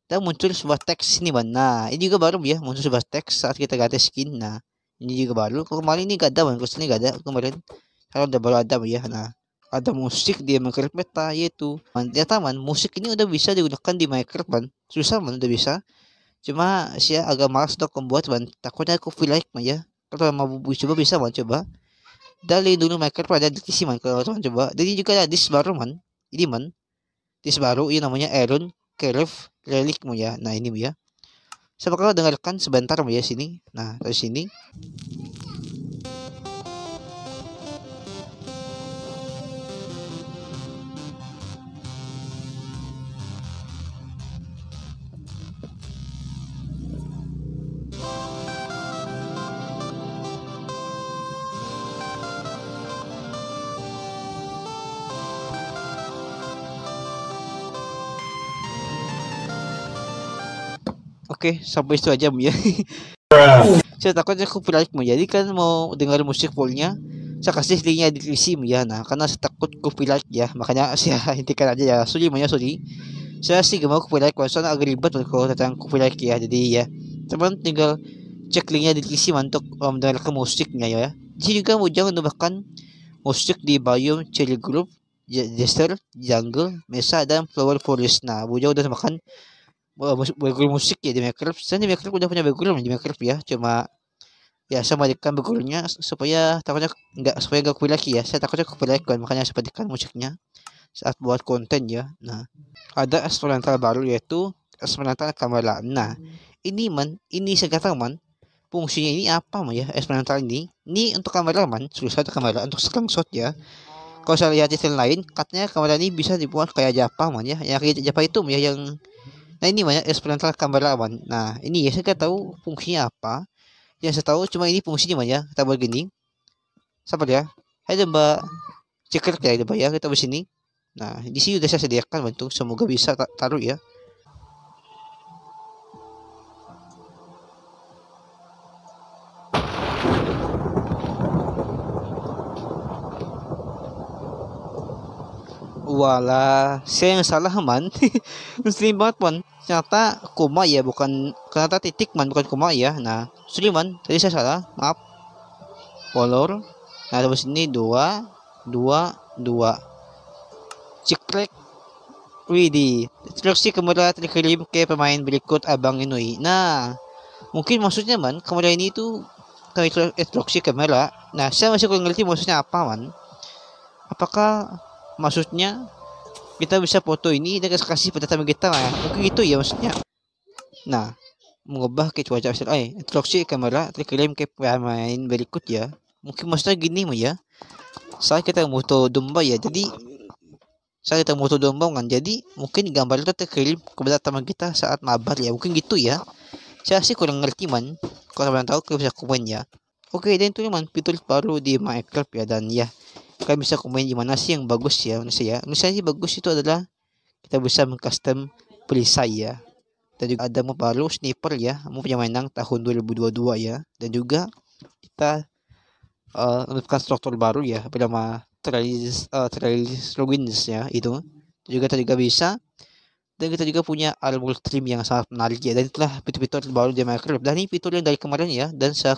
Kita muncul sebuah teks ini man. Nah ini juga baru ya muncul sebuah teks saat kita ganti skin. Nah ini juga baru. Kemarin ini gak ada man. Ini gak ada kemarin. Kalau udah baru ada ya. Nah ada musik di Minecraft Meta yaitu ternyata man musik ini udah bisa digunakan di Minecraft man. Susah man udah bisa. Cuma saya agak malas untuk membuat man. Takutnya aku feel like man ya. Kalau mau coba bisa man coba. Dari dulu Minecraft ada di PC man kalau teman coba. Jadi juga ada disk baru man. Ini man. Disk baru ini namanya Iron Cave Relic mo ya. Nah ini ya. Saya bakal dengarkan sebentar mo ya sini. Nah dari sini. Oke, sampai itu aja ya. Saya takutnya copyright mo. Jadi kan mau dengar musik fullnya, saya kasih linknya di PC ya. Nah, karena saya takut copyright ya, makanya saya hentikan aja ya. Sorry mo ya, sorry. Saya sih gak mau copyright soalnya agak ribet kalau tentang copyright ya. Jadi ya, teman tinggal cek linknya di PC untuk mendengarkan musiknya ya. Jadi juga mau jangan tambahkan musik di biome cherry group, desert, jungle, mesa dan flower forest. Nah, Buja udah makan background musik ya di Minecraft. Saya di Minecraft udah punya background di Minecraft ya. Cuma ya saya matikan backgroundnya supaya takutnya nggak copy lagi ya. Saya takutnya copy lagi kan makanya saya matikan musiknya saat buat konten ya. Nah, ada eksperimental baru yaitu eksperimental kamera. Nah, ini saya katakan man, fungsinya ini apa man ya eksperimental ini? Ini untuk kamera man, susah ada kamera untuk screenshot ya. Kalau saya lihat channel lain, katanya kamera ini bisa dibuat kayak Japa man ya. Yang kayak Japa itu ya yang Nah ini banyak eksperimental kamera man. Nah ini ya saya nggak tahu fungsinya apa. Yang saya tahu cuma ini fungsinya man ya. Kita buat gini. Sabar ya. Ayo coba cek ya coba ya kita di sini. Nah di sini udah saya sediakan bentuk. Semoga bisa taruh ya. Walah, saya yang salah man. Muslim banget man. Ternyata koma ya, bukan ternyata titik man, bukan koma ya. Nah, sorry man, tadi saya salah. Maaf. Color. Nah, terus ini dua, dua, dua. Cekrek. Widih. Instruksi kemudian dikirim ke pemain berikut Abang Inui. Nah, mungkin maksudnya man, kamera ini itu instruksi kamera. Nah, saya masih kurang ngerti maksudnya apa man. Apakah maksudnya kita bisa foto ini dan kasih pada teman kita lah. Mungkin itu ya maksudnya. Nah, mengubah ke cuaca instruksi kamera dikirim ke pemain berikut ya. Mungkin maksudnya gini mah ya. Saat kita foto domba ya, jadi saat kita foto domba kan, jadi mungkin gambar itu terkirim kepada teman kita saat mabar ya. Mungkin gitu ya. Saya sih kurang ngerti man. Kalau kalian tahu kalian bisa komen ya. Oke, dan itu man fitur baru di Minecraft ya, dan ya kalian bisa komen di mana sih yang bagus ya menurut saya. Menurut saya sih bagus itu adalah kita bisa mengcustom perisai ya. Dan juga ada mau baru sniper ya, mau punya mainan tahun 2022 ya. Dan juga kita menemukan struktur baru ya bernama Trails Ruins ya itu. Dan juga kita juga bisa, dan kita juga punya armor trim yang sangat menarik ya, dan itulah fitur-fitur baru di Minecraft. Dan ini fitur yang dari kemarin ya, dan saya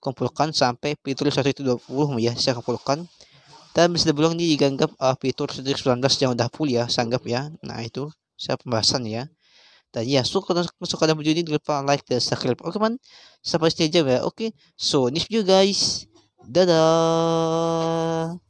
kumpulkan sampai fitur 120 ya, saya kumpulkan. Dan bisa dibilang ini dianggap fitur 19 yang udah full ya, sanggap ya. Nah itu saya pembahasan ya. Dan ya, suka dan video ini jangan lupa like dan subscribe. Oke man, sampai sini aja ya. Oke, so this video guys. Dadah.